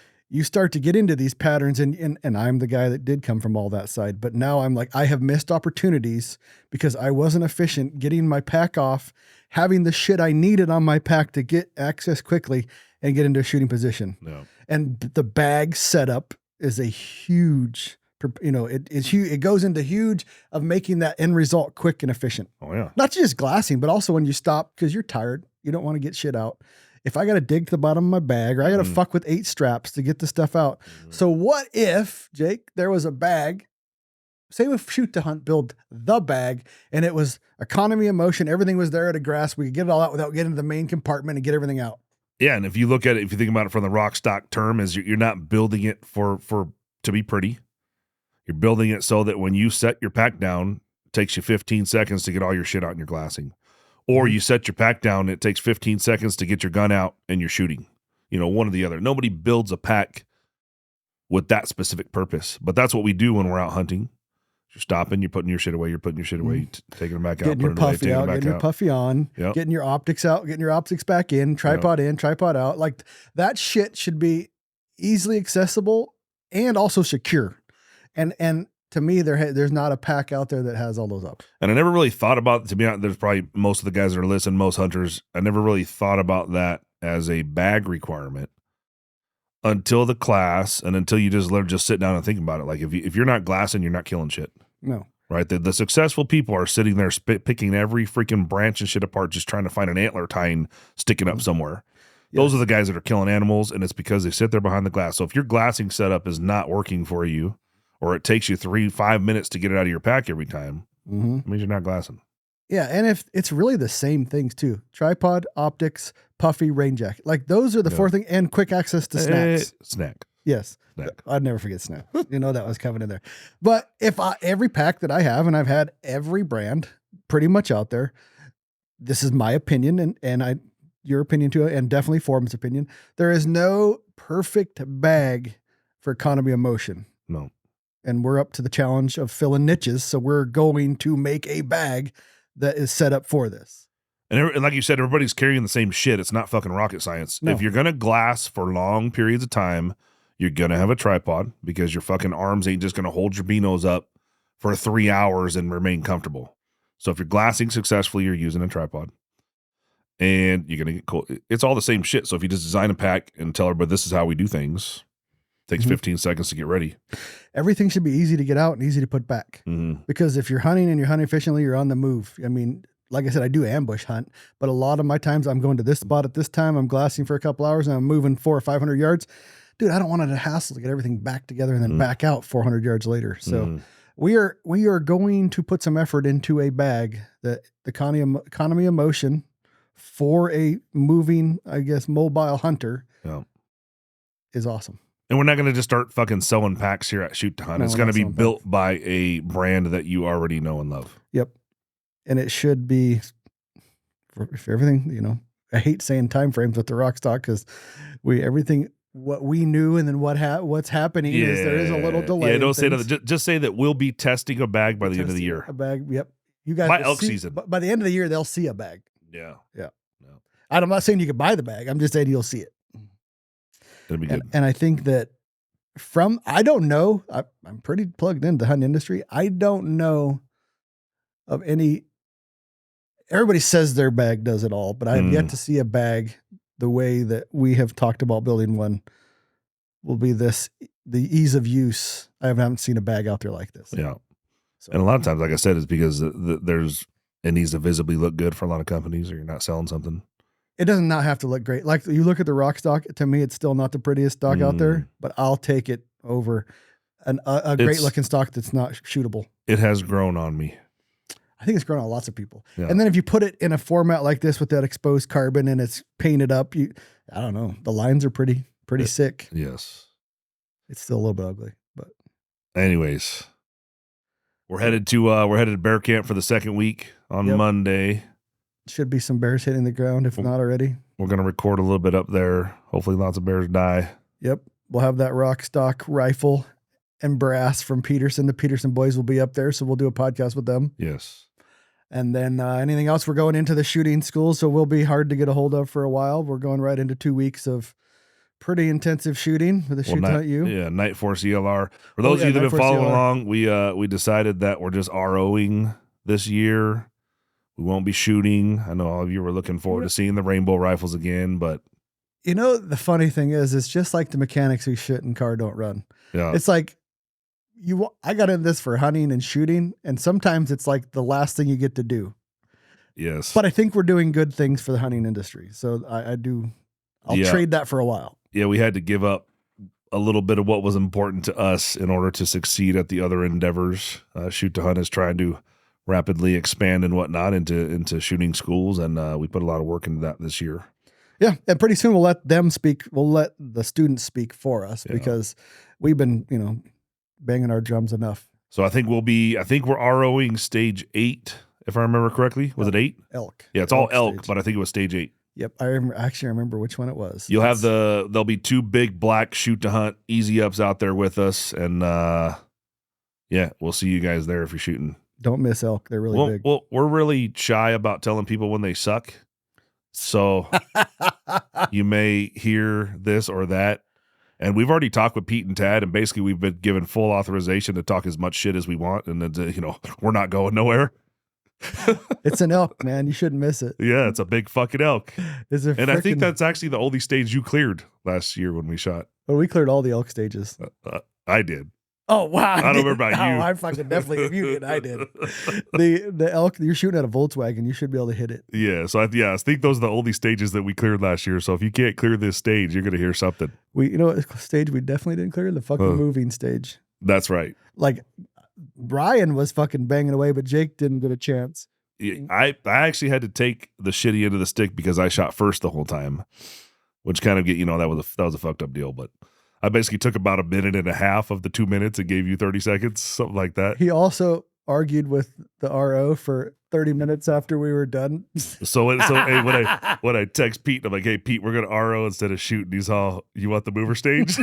start to get into these patterns and I'm the guy that did come from all that side, but now I'm like, I have missed opportunities because I wasn't efficient getting my pack off, having the shit I needed on my pack to get access quickly and get into a shooting position. And the bag setup is a huge it's huge. It goes into huge of making that end result quick and efficient. Oh yeah. Not just glassing, but also when you stop because you're tired, you don't want to get shit out. If I got to dig to the bottom of my bag, or I got to fuck with 8 straps to get the stuff out. So what if, Jake, there was a bag? Say we shoot to hunt, build the bag, and it was economy of motion. Everything was there at a grasp. We could get it all out without getting to the main compartment and get everything out. Yeah, and if you look at it, if you think about it from the rock stock term, is you're not building it for to be pretty. You're building it so that when you set your pack down, it takes you 15 seconds to get all your shit out in your glassing. Or you set your pack down, it takes 15 seconds to get your gun out and you're shooting. One or the other. Nobody builds a pack with that specific purpose. But that's what we do when we're out hunting. You're stopping, you're putting your shit away, taking them back out, getting your puffy out, getting your puffy on, Yep. getting your optics out, getting your optics back in, tripod in, tripod out. Like that shit should be easily accessible and also secure. And to me, there's not a pack out there that has all those up. And I never really thought about, to be honest, there's probably most of the guys that are listening, most hunters, I never really thought about that as a bag requirement until the class and until you just sit down and think about it. Like if you're not glassing, you're not killing shit. No. Right? The successful people are sitting there picking every freaking branch and shit apart, just trying to find an antler tine sticking up somewhere. Yes. Those are the guys that are killing animals, and it's because they sit there behind the glass. So if your glassing setup is not working for you, or it takes you 3-5 minutes to get it out of your pack every time, it means you're not glassing. Yeah, and if it's really the same things too: tripod, optics, puffy, rain jacket. Like those are the 4 things, and quick access to snacks. Snack. Yes, snack. I'd never forget snack. That was coming in there. But if every pack that I have, and I've had every brand pretty much out there, this is my opinion, and your opinion too, and definitely Forum's opinion. There is no perfect bag for economy of motion. No. And we're up to the challenge of filling niches. So we're going to make a bag that is set up for this. And like you said, everybody's carrying the same shit. It's not fucking rocket science. No. If you're going to glass for long periods of time, you're going to have a tripod because your fucking arms ain't just going to hold your binos up for 3 hours and remain comfortable. So if you're glassing successfully, you're using a tripod. And you're going to get cold. It's all the same shit. So if you just design a pack and tell everybody this is how we do things, takes 15 seconds to get ready. Everything should be easy to get out and easy to put back. Because if you're hunting and you're hunting efficiently, you're on the move. I mean, like I said, I do ambush hunt, but a lot of my times I'm going to this spot at this time. I'm glassing for a couple hours and I'm moving 400 or 500 yards. Dude, I don't want to hassle to get everything back together and then back out 400 yards later. So we are going to put some effort into a bag that the economy of motion for a moving, I guess, mobile hunter is awesome. And we're not going to just start fucking selling packs here at Shoot to Hunt. It's going to be built by a brand that you already know and love. Yep. And it should be for everything, I hate saying time frames with the rock stock because what we knew and then what's happening is there is a little delay. Yeah, don't say that. Just say that we'll be testing a bag by the end of the year. A bag, yep. You guys by elk season. By the end of the year, they'll see a bag. Yeah. Yeah. No. I'm not saying you can buy the bag. I'm just saying you'll see it. It'll be good. And I think that I don't know, I'm pretty plugged into the hunting industry. I don't know of any, everybody says their bag does it all, but I have yet to see a bag the way that we have talked about building one will be the ease of use. I haven't seen a bag out there like this. Yeah. So, and a lot of times, like I said, it's because it needs to visibly look good for a lot of companies or you're not selling something. It does not have to look great. Like you look at the rock stock, to me, it's still not the prettiest stock out there, but I'll take it over a great looking stock that's not shootable. It has grown on me. I think it's grown on lots of people. Yeah. And then if you put it in a format like this with that exposed carbon and it's painted up, I don't know. The lines are pretty sick. Yes. It's still a little bit ugly, but anyways, we're headed to bear camp for the second week on Monday. Should be some bears hitting the ground, if not already. We're going to record a little bit up there. Hopefully lots of bears die. Yep. We'll have that rock stock rifle and brass from Peterson. The Peterson boys will be up there, so we'll do a podcast with them. Yes. And then anything else, we're going into the shooting school, so we'll be hard to get a hold of for a while. We're going right into 2 weeks of pretty intensive shooting with the Shoot to Hunt U. Yeah, Night Force ELR. For those of you that have been following along, we decided that we're just ROing this year. We won't be shooting. I know all of you were looking forward to seeing the rainbow rifles again, but the funny thing is, it's just like the mechanics who shit in car don't run. Yeah. It's like I got in this for hunting and shooting, and sometimes it's like the last thing you get to do. Yes. But I think we're doing good things for the hunting industry. So I'll trade that for a while. Yeah, we had to give up a little bit of what was important to us in order to succeed at the other endeavors. Shoot to Hunt is trying to rapidly expand and whatnot into shooting schools, and we put a lot of work into that this year. Yeah, and pretty soon we'll let them speak. We'll let the students speak for us because we've been, banging our drums enough. So I think we're ROing stage 8, if I remember correctly. Was it 8? Elk. Yeah, it's all elk, stage. but I think it was stage 8. Yep, I remember which one it was. There'll be 2 big black Shoot to Hunt easy ups out there with us, and we'll see you guys there if you're shooting. Don't miss elk; they're really big. Well, we're really shy about telling people when they suck, so you may hear this or that. And we've already talked with Pete and Tad, and basically we've been given full authorization to talk as much shit as we want, and then, we're not going nowhere. It's an elk, man. You shouldn't miss it. Yeah, it's a big fucking elk. I think that's actually the only stage you cleared last year when we shot. Well, we cleared all the elk stages. I did. Oh, wow. I don't remember about you. I fucking definitely, if you did, I did. The elk, you're shooting at a Volkswagen, you should be able to hit it. Yeah, so I think those are the only stages that we cleared last year. So if you can't clear this stage, you're going to hear something. You know what stage we definitely didn't clear? The fucking moving stage. That's right. Like, Brian was fucking banging away, but Jake didn't get a chance. I actually had to take the shitty end of the stick because I shot first the whole time, which kind of that was a fucked up deal. But I basically took about a minute and a half of the 2 minutes and gave you 30 seconds, something like that. He also argued with the RO for 30 minutes after we were done. So when I text Pete, I'm like, hey, Pete, we're going to RO instead of shooting. He's all, you want the mover stage?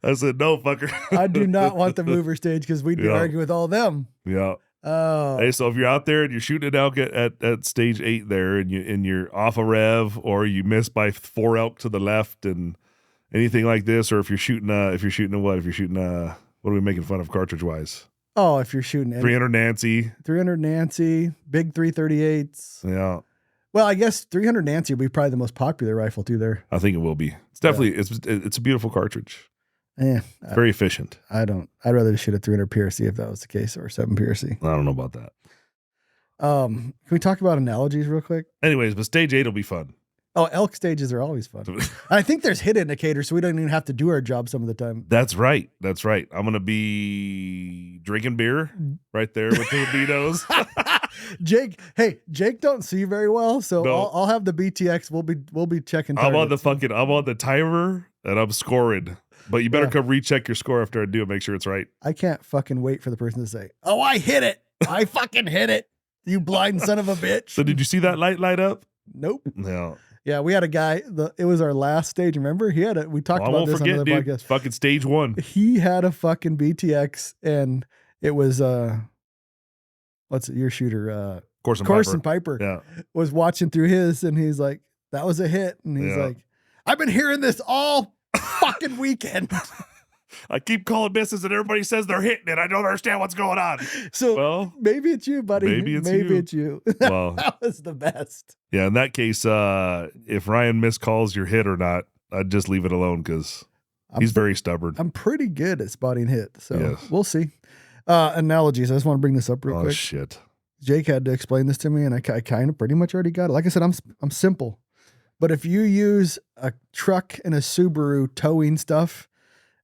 I said, no, fucker. I do not want the mover stage because we'd be arguing with all them. Yeah. Oh. Hey, so if you're out there and you're shooting an elk at stage 8 there, and you're off a rev, or you miss by 4 elk to the left and anything like this, or if you're shooting what are we making fun of cartridge wise? Oh, if you're shooting 300 Nancy, big 338s. Yeah. Well, I guess 300 Nancy will be probably the most popular rifle too there. I think it will be. It's definitely it's a beautiful cartridge. Yeah. Very efficient. I'd rather shoot a 300 PRC if that was the case, or 7 PRC. I don't know about that. Can we talk about analogies real quick? Anyways, but stage 8 will be fun. Oh, elk stages are always fun. I think there's hit indicators, so we don't even have to do our job some of the time. That's right. I'm going to be drinking beer right there with the libidos. Jake don't see very well, so No. I'll have the BTX. We'll be checking targets. I'm on the timer and I'm scoring. But you better come recheck your score after I do it. Make sure it's right. I can't fucking wait for the person to say, "Oh, I hit it! I fucking hit it! You blind son of a bitch!" So did you see that light up? Nope. No. Yeah, we had a guy. It was our last stage. Remember, we talked about this on another podcast. Fucking stage 1. He had a fucking BTX, and it was what's it? Your shooter, Corson Piper. Yeah, was watching through his, and he's like, "That was a hit," and he's like, "I've been hearing this all fucking weekend." I keep calling misses and everybody says they're hitting it. I don't understand what's going on. So maybe it's you, buddy. Maybe it's you. Well, that was the best. Yeah, in that case, if Ryan miscalls your hit or not, I'd just leave it alone because he's very stubborn. I'm pretty good at spotting hit, so we'll see. Analogies. I just want to bring this up real quick. Oh, shit. Jake had to explain this to me, and I kind of pretty much already got it. Like I said, I'm simple. But if you use a truck and a Subaru towing stuff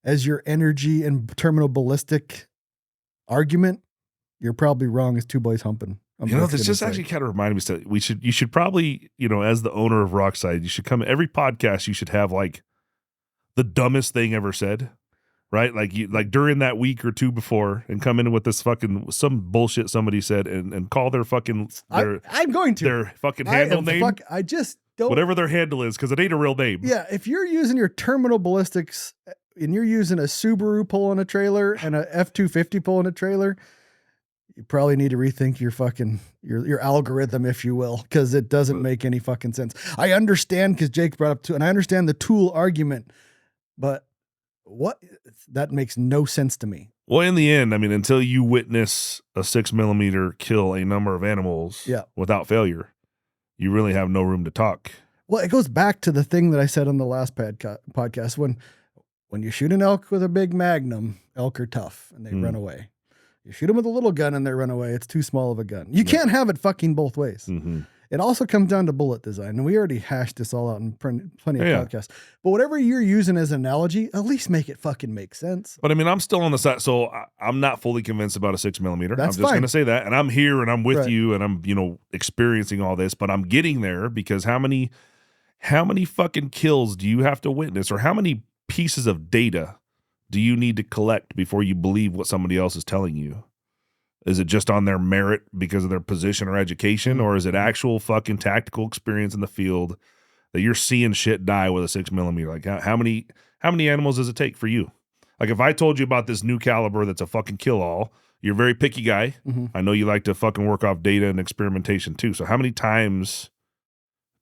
as your energy and terminal ballistic argument, you're probably wrong as two boys humping. This just actually kind of reminded me. You should probably, as the owner of Rockside, you should come every podcast. You should have like the dumbest thing ever said, right? Like during that week or two before, and come in with this fucking some bullshit somebody said, and call their fucking I'm going to their fucking handle name. I just don't, whatever their handle is, because it ain't a real name. Yeah, if you're using your terminal ballistics and you're using a Subaru pulling a trailer and a F-250 pulling a trailer, you probably need to rethink your algorithm, if you will, because it doesn't make any fucking sense. I understand, because Jake brought up and I understand the tool argument, but that makes no sense to me. Well, in the end, I mean, until you witness a 6mm kill a number of animals without failure, you really have no room to talk. Well, it goes back to the thing that I said on the last podcast when when you shoot an elk with a big magnum, elk are tough and they run away. You shoot them with a little gun and they run away. It's too small of a gun. You can't have it fucking both ways. Mm-hmm. It also comes down to bullet design. And we already hashed this all out in plenty of podcasts. But whatever you're using as an analogy, at least make it fucking make sense. But I mean, I'm still on the side. So I'm not fully convinced about a 6mm. That's I'm just going to say that. And I'm here and I'm with you and I'm, experiencing all this. But I'm getting there because how many fucking kills do you have to witness, or how many pieces of data do you need to collect before you believe what somebody else is telling you? Is it just on their merit because of their position or education, or is it actual fucking tactical experience in the field that you're seeing shit die with a 6mm? Like how many animals does it take for you? Like if I told you about this new caliber that's a fucking kill-all, you're a very picky guy. Mm-hmm. I know you like to fucking work off data and experimentation too. So how many times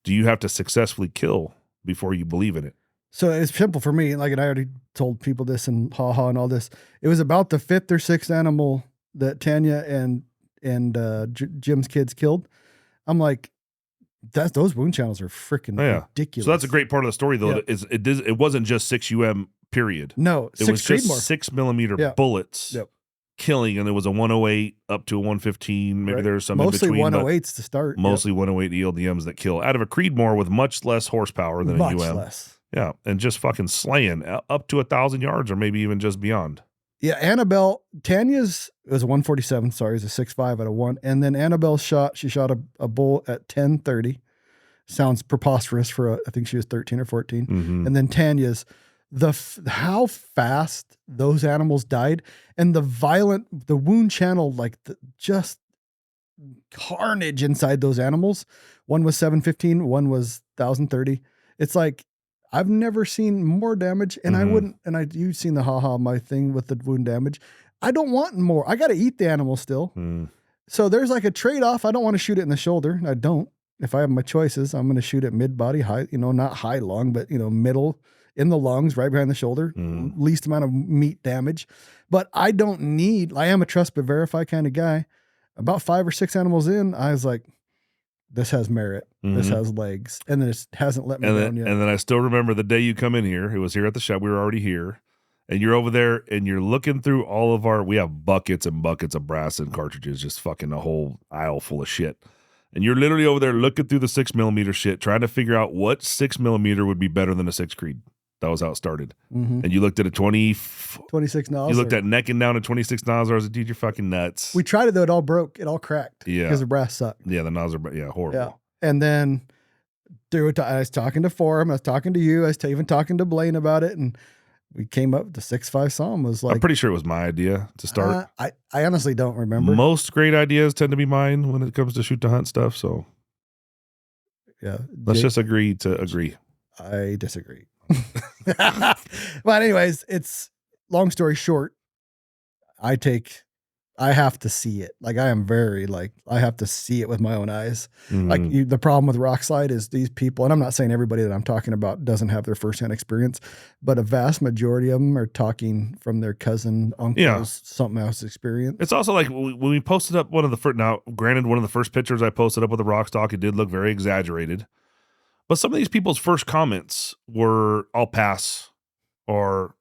do you have to successfully kill before you believe in it? So it's simple for me. Like, and I already told people this and haha and all this. It was about the 5th or 6th animal that Tanya and Jim's kids killed. I'm like, those wound channels are freaking ridiculous. So that's a great part of the story, though. It wasn't just 6 period. No, it was just 6mm bullets killing, and there was a 108 up to a 115. Maybe there's some mostly in between. Mostly 108s to start. Mostly 108 ELDMs that kill out of a Creedmoor with much less horsepower than a UM. Much less. Yeah, and just fucking slaying up to 1,000 yards or maybe even just beyond. Yeah, Tanya's, it was a 147, sorry, it was a 6.5 out of 1. And then Annabelle's she shot a bull at 10:30. Sounds preposterous for I think she was 13 or 14. Mm-hmm. And then Tanya's, how fast those animals died and the wound channel, like just carnage inside those animals. One was 715, one was 1,030. It's like, I've never seen more damage, and you've seen my thing with the wound damage. I don't want more. I got to eat the animal still. So there's like a trade-off. I don't want to shoot it in the shoulder. I don't. If I have my choices, I'm going to shoot it mid-body, high, not high lung, but, middle in the lungs, right behind the shoulder, least amount of meat damage. But I am a trust but verify kind of guy. About 5 or 6 animals in, I was like, this has merit. This has legs. And then it hasn't let me down yet. And then I still remember the day you come in here. It was here at the shop. We were already here. And you're over there and you're looking through all of we have buckets and buckets of brass and cartridges, just fucking a whole aisle full of shit. And you're literally over there looking through the 6mm shit, trying to figure out what 6mm would be better than a 6 Creed. That was how it started. And you looked at a 26 nozzle. You looked at neck and down a 26 nozzle. I was like, dude, you're fucking nuts. We tried it though. It all broke. It all cracked. Yeah. Because the brass sucked. Yeah. The nozzle. Yeah. Horrible. Yeah. And then I was talking to Forum. I was talking to you. I was even talking to Blaine about it. And we came up, the 6.5 Psalm was like. I'm pretty sure it was my idea to start. I honestly don't remember. Most great ideas tend to be mine when it comes to shoot to hunt stuff. So yeah. Let's just agree to agree. I disagree. But anyways, it's long story short. I have to see it. Like I am very I have to see it with my own eyes. Like the problem with Rockslide is these people, and I'm not saying everybody that I'm talking about doesn't have their firsthand experience, but a vast majority of them are talking from their cousin, uncle's, something else experience. It's also like when we posted up one of the first, now granted, one of the first pictures I posted up with the rock stock, it did look very exaggerated. But some of these people's first comments were, I'll pass, or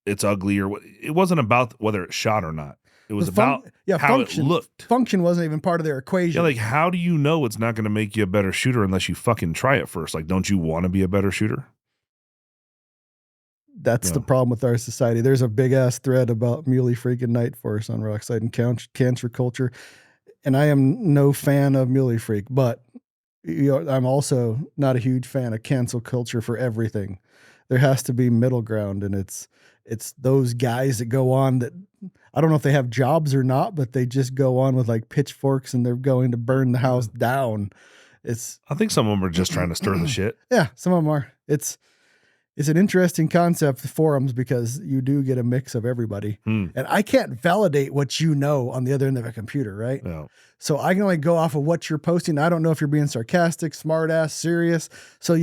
it's ugly, or what. It wasn't about whether it shot or not. It was about how function, it looked. Function wasn't even part of their equation. Yeah, like how do you know it's not going to make you a better shooter unless you fucking try it first? Like, don't you want to be a better shooter? That's the problem with our society. There's a big ass thread about Muley freaking Night Force on Rockside and cancer culture. And I am no fan of Muley Freak, but I'm also not a huge fan of cancel culture for everything. There has to be middle ground, and it's those guys that go on that I don't know if they have jobs or not, but they just go on with like pitchforks and they're going to burn the house down. I think some of them are just trying to stir the shit. Yeah, some of them are. It's an interesting concept, forums, because you do get a mix of everybody. And I can't validate what you know on the other end of a computer, right? No. So I can only go off of what you're posting. I don't know if you're being sarcastic, smart ass, serious. So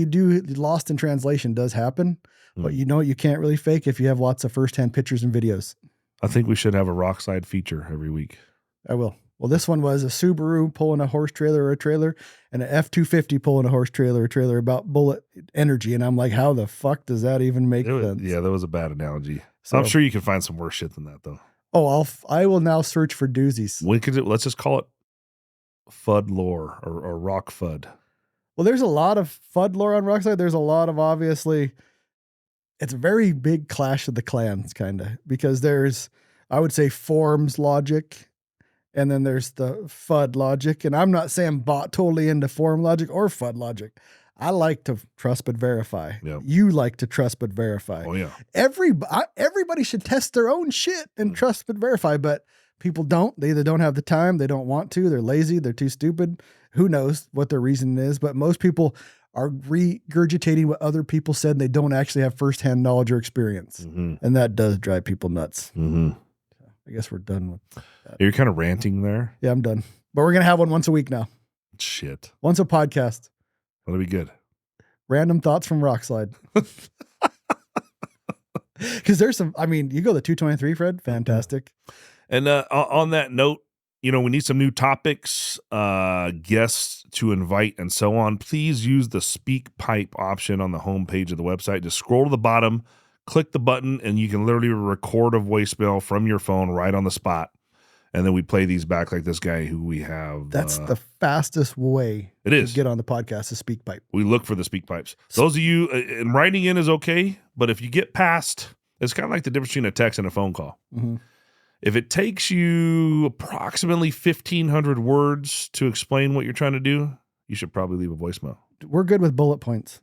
lost in translation does happen, but you can't really fake if you have lots of firsthand pictures and videos. I think we should have a Rockside feature every week. I will. Well, this one was a Subaru pulling a horse trailer or a trailer, and an F-250 pulling a horse trailer or trailer about bullet energy. And I'm like, how the fuck does that even make sense? Yeah, that was a bad analogy. So, I'm sure you can find some worse shit than that, though. Oh, I will now search for doozies. Let's just call it FUD lore or rock FUD. Well, there's a lot of FUD lore on Rockside. There's a lot of obviously, it's a very big Clash of the Clans kind of, because there's, I would say, forms logic. And then there's the FUD logic. And I'm not saying bot totally into form logic or FUD logic. I like to trust but verify. Yep. You like to trust but verify. Oh, yeah. Everybody should test their own shit and trust but verify. But people don't. They either don't have the time, they don't want to, they're lazy, they're too stupid. Who knows what their reason is. But most people are regurgitating what other people said, and they don't actually have firsthand knowledge or experience. Mm-hmm. And that does drive people nuts. Mm-hmm. I guess we're done with that. You're kind of ranting there. Yeah, I'm done. But we're going to have one once a week now. Shit. Once a podcast. That'll be good. Random thoughts from Rockslide. Because there's some, I mean, you go to 223, Fred. Fantastic. And on that note, we need some new topics, guests to invite, and so on. Please use the speak pipe option on the homepage of the website. Just scroll to the bottom, click the button, and you can literally record a voicemail from your phone right on the spot. And then we play these back like this guy who we have. That's the fastest way to get on the podcast, is speak pipe. We look for the speak pipes. Those of you, and writing in is okay, but if you get past, it's kind of like the difference between a text and a phone call. Mm-hmm. If it takes you approximately 1,500 words to explain what you're trying to do, you should probably leave a voicemail. We're good with bullet points.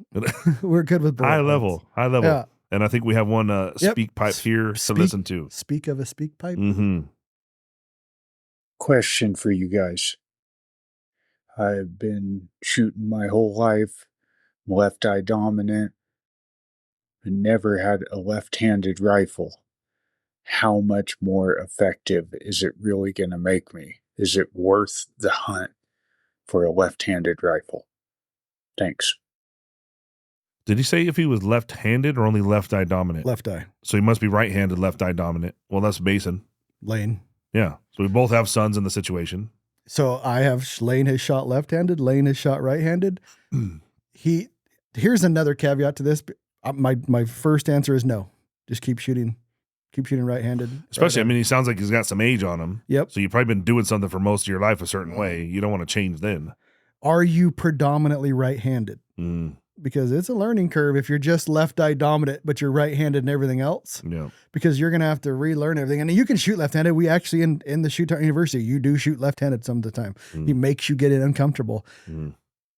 We're good with bullet high points. level. Yeah. And I think we have one speak pipe here to listen to. Speak of a speak pipe. Mm-hmm. Question for you guys. I've been shooting my whole life, left eye dominant, and never had a left-handed rifle. How much more effective is it really going to make me? Is it worth the hunt for a left-handed rifle? Thanks. Did he say if he was left-handed or only left eye dominant? Left eye. So he must be right-handed, left eye dominant. Well, that's Mason. Lane. Yeah. So we both have sons in the situation. So I have Lane has shot left-handed. Lane has shot right-handed. Here's another caveat to this. My first answer is no. Just keep shooting. Keep shooting right-handed. Especially, I mean, he sounds like he's got some age on him. Yep. So you've probably been doing something for most of your life a certain way. You don't want to change then. Are you predominantly right-handed? Because it's a learning curve if you're just left eye dominant, but you're right-handed and everything else. Yeah. Because you're going to have to relearn everything. And you can shoot left-handed. We actually, in the Shoot University, you do shoot left-handed some of the time. He makes you get it uncomfortable.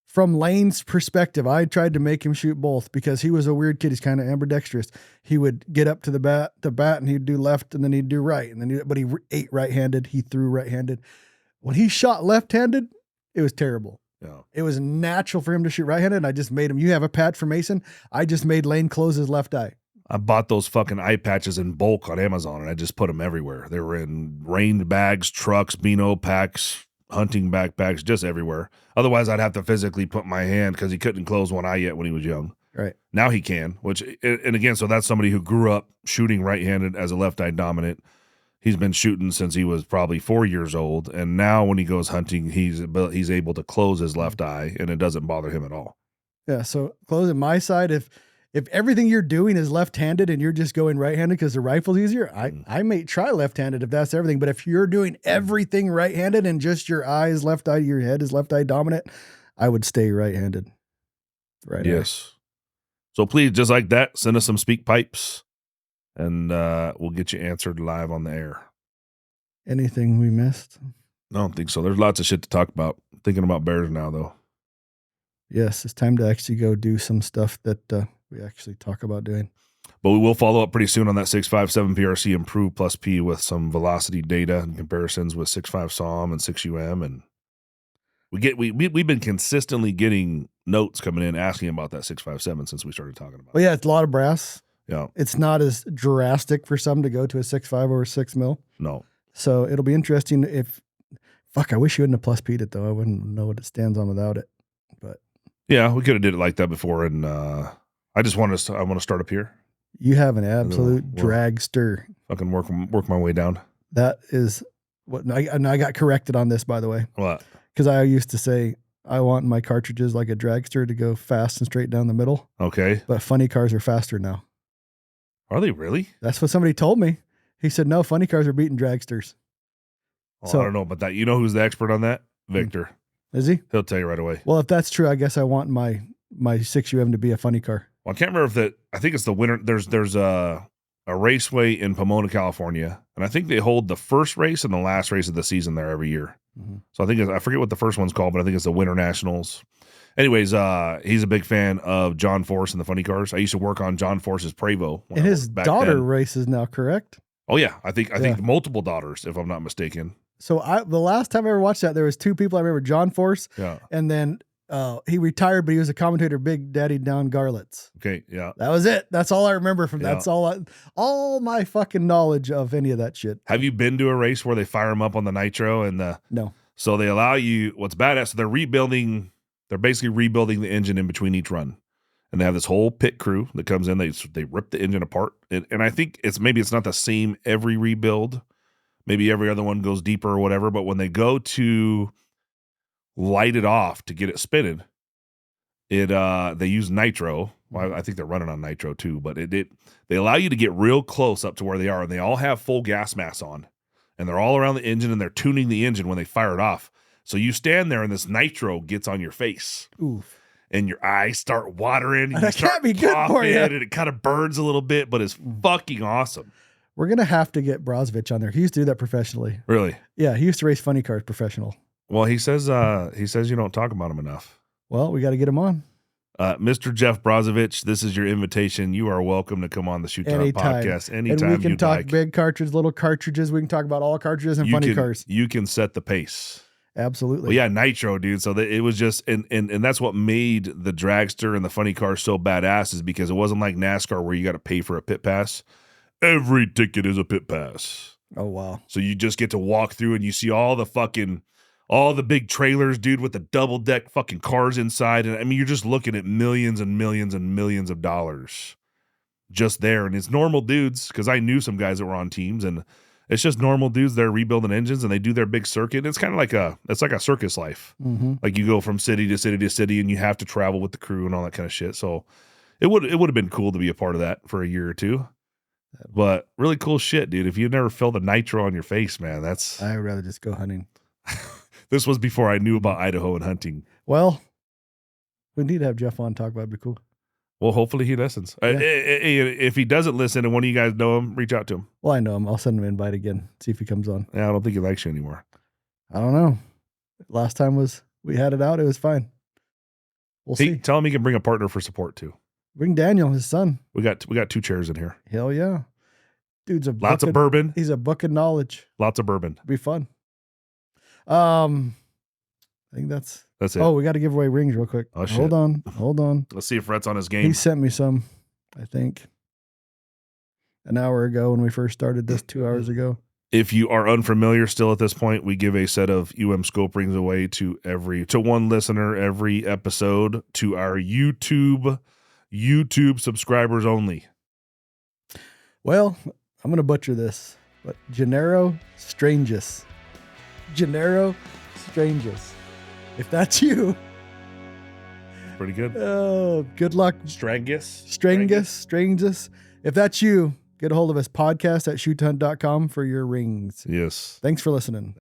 From Lane's perspective, I tried to make him shoot both because he was a weird kid. He's kind of ambidextrous. He would get up to the bat, and he'd do left, and then he'd do right. And then but he ate right-handed. He threw right-handed. When he shot left-handed, it was terrible. Yeah. It was natural for him to shoot right-handed, and I just made him. You have a patch for Mason. I just made Lane close his left eye. I bought those fucking eye patches in bulk on Amazon, and I just put them everywhere. They were in rain bags, trucks, Beano packs, hunting backpacks, just everywhere. Otherwise, I'd have to physically put my hand because he couldn't close one eye yet when he was young. Right. Now he can, and again, so that's somebody who grew up shooting right-handed as a left-eye dominant. He's been shooting since he was probably 4 years old, and now when he goes hunting, he's able to close his left eye, and it doesn't bother him at all. Yeah, so closing my side, if everything you're doing is left-handed and you're just going right-handed because the rifle's easier, I may try left-handed if that's everything. But if you're doing everything right-handed and just your eye is left eye, your head is left eye dominant, I would stay right-handed. Right. Yes. So please, just like that, send us some speak pipes, and we'll get you answered live on the air. Anything we missed? I don't think so. There's lots of shit to talk about. Thinking about bears now, though. Yes, it's time to actually go do some stuff that we actually talk about doing. But we will follow up pretty soon on that 6.57 PRC Improve Plus P with some velocity data and comparisons with 6.5 SOM and 6UM. And we've been consistently getting notes coming in asking about that 6.57 since we started talking about it. Well, yeah, it's a lot of brass. Yeah. It's not as drastic for some to go to a 6.5 or a 6 mil. No. So it'll be interesting I wish you wouldn't have plus P'd it though. I wouldn't know what it stands on without it. But yeah, we could have did it like that before. And I want to start up here. You have an absolute dragster. Fucking work my way down. That is What? And I got corrected on this, by the way. What? Because I used to say I want my cartridges like a dragster to go fast and straight down the middle. Okay. But funny cars are faster now. Are they really? That's what somebody told me. He said, no, funny cars are beating dragsters. Well, so, I don't know about that. You know who's the expert on that? Victor. Is he? He'll tell you right away. Well, if that's true, I guess I want my 6UM to be a funny car. Well, I can't remember I think it's the winter. There's a raceway in Pomona, California, and I think they hold the first race and the last race of the season there every year. Mm-hmm. So I think I forget what the first one's called, but I think it's the Winter Nationals. Anyways, he's a big fan of John Force and the funny cars. I used to work on John Force's Prevost. And his daughter races now, correct? Oh yeah, I think multiple daughters, if I'm not mistaken. So the last time I ever watched that, there was two people I remember: John Force, and then he retired, but he was a commentator, Big Daddy Don Garlitz. Okay, yeah, that was it. That's all I remember from. That's all my fucking knowledge of any of that shit. Have you been to a race where they fire them up on the nitro and the? No. So they allow you. What's badass? So they're rebuilding. They're basically rebuilding the engine in between each run. And they have this whole pit crew that comes in. They rip the engine apart. And I think it's not the same every rebuild. Maybe every other one goes deeper or whatever. But when they go to light it off to get it spinning, they use nitro. Well, I think they're running on nitro too. But they allow you to get real close up to where they are. And they all have full gas mask on. And they're all around the engine. And they're tuning the engine when they fire it off. So you stand there and this nitro gets on your face. Oof. And your eyes start watering. And that can't be good for you. And it kind of burns a little bit, but it's fucking awesome. We're going to have to get Brozovich on there. He used to do that professionally. Really? Yeah, he used to race funny cars professional. Well, he says you don't talk about him enough. Well, we got to get him on. Mr. Jeff Brozovich, this is your invitation. You are welcome to come on the Shoot Talk podcast anytime. And we can talk big cartridges, little cartridges. We can talk about all cartridges and funny cars. You can set the pace. Absolutely. Well, yeah, nitro, dude. So it was just, and that's what made the dragster and the funny car so badass, is because it wasn't like NASCAR where you got to pay for a pit pass. Every ticket is a pit pass. Oh, wow. So you just get to walk through and you see all the big trailers, dude, with the double deck fucking cars inside. And I mean, you're just looking at millions and millions and millions of dollars just there. And it's normal dudes, because I knew some guys that were on teams, and it's just normal dudes. They're rebuilding engines and they do their big circuit. It's kind of like a circus life. Mm-hmm. Like you go from city to city to city and you have to travel with the crew and all that kind of shit. So it would have been cool to be a part of that for a year or two. But really cool shit, dude. If you never felt the nitro on your face, man, I would rather just go hunting. This was before I knew about Idaho and hunting. Well, we need to have Jeff on talk about it. It'd be cool. Well, hopefully he listens. Yeah. If he doesn't listen and one of you guys know him, reach out to him. Well, I know him. I'll send him an invite again, see if he comes on. Yeah, I don't think he likes you anymore. I don't know. Last time we had it out. It was fine. We'll see. Tell him he can bring a partner for support too. Bring Daniel, his son. We got 2 chairs in here. Hell yeah. Dude's lots of bourbon. He's a book of knowledge. Lots of bourbon. It'll be fun. I think that's it. Oh, we got to give away rings real quick. Oh, shit. Hold on. Let's see if Rhett's on his game. He sent me some, I think, an hour ago when we first started this, 2 hours ago. If you are unfamiliar still at this point, we give a set of scope rings away to one listener every episode, to our YouTube subscribers only. Well, I'm going to butcher this, but Gennaro Strangus. If that's you. Pretty good. Oh, good luck. Strangus. If that's you, get a hold of us, podcast@shoothunt.com for your rings. Yes. Thanks for listening.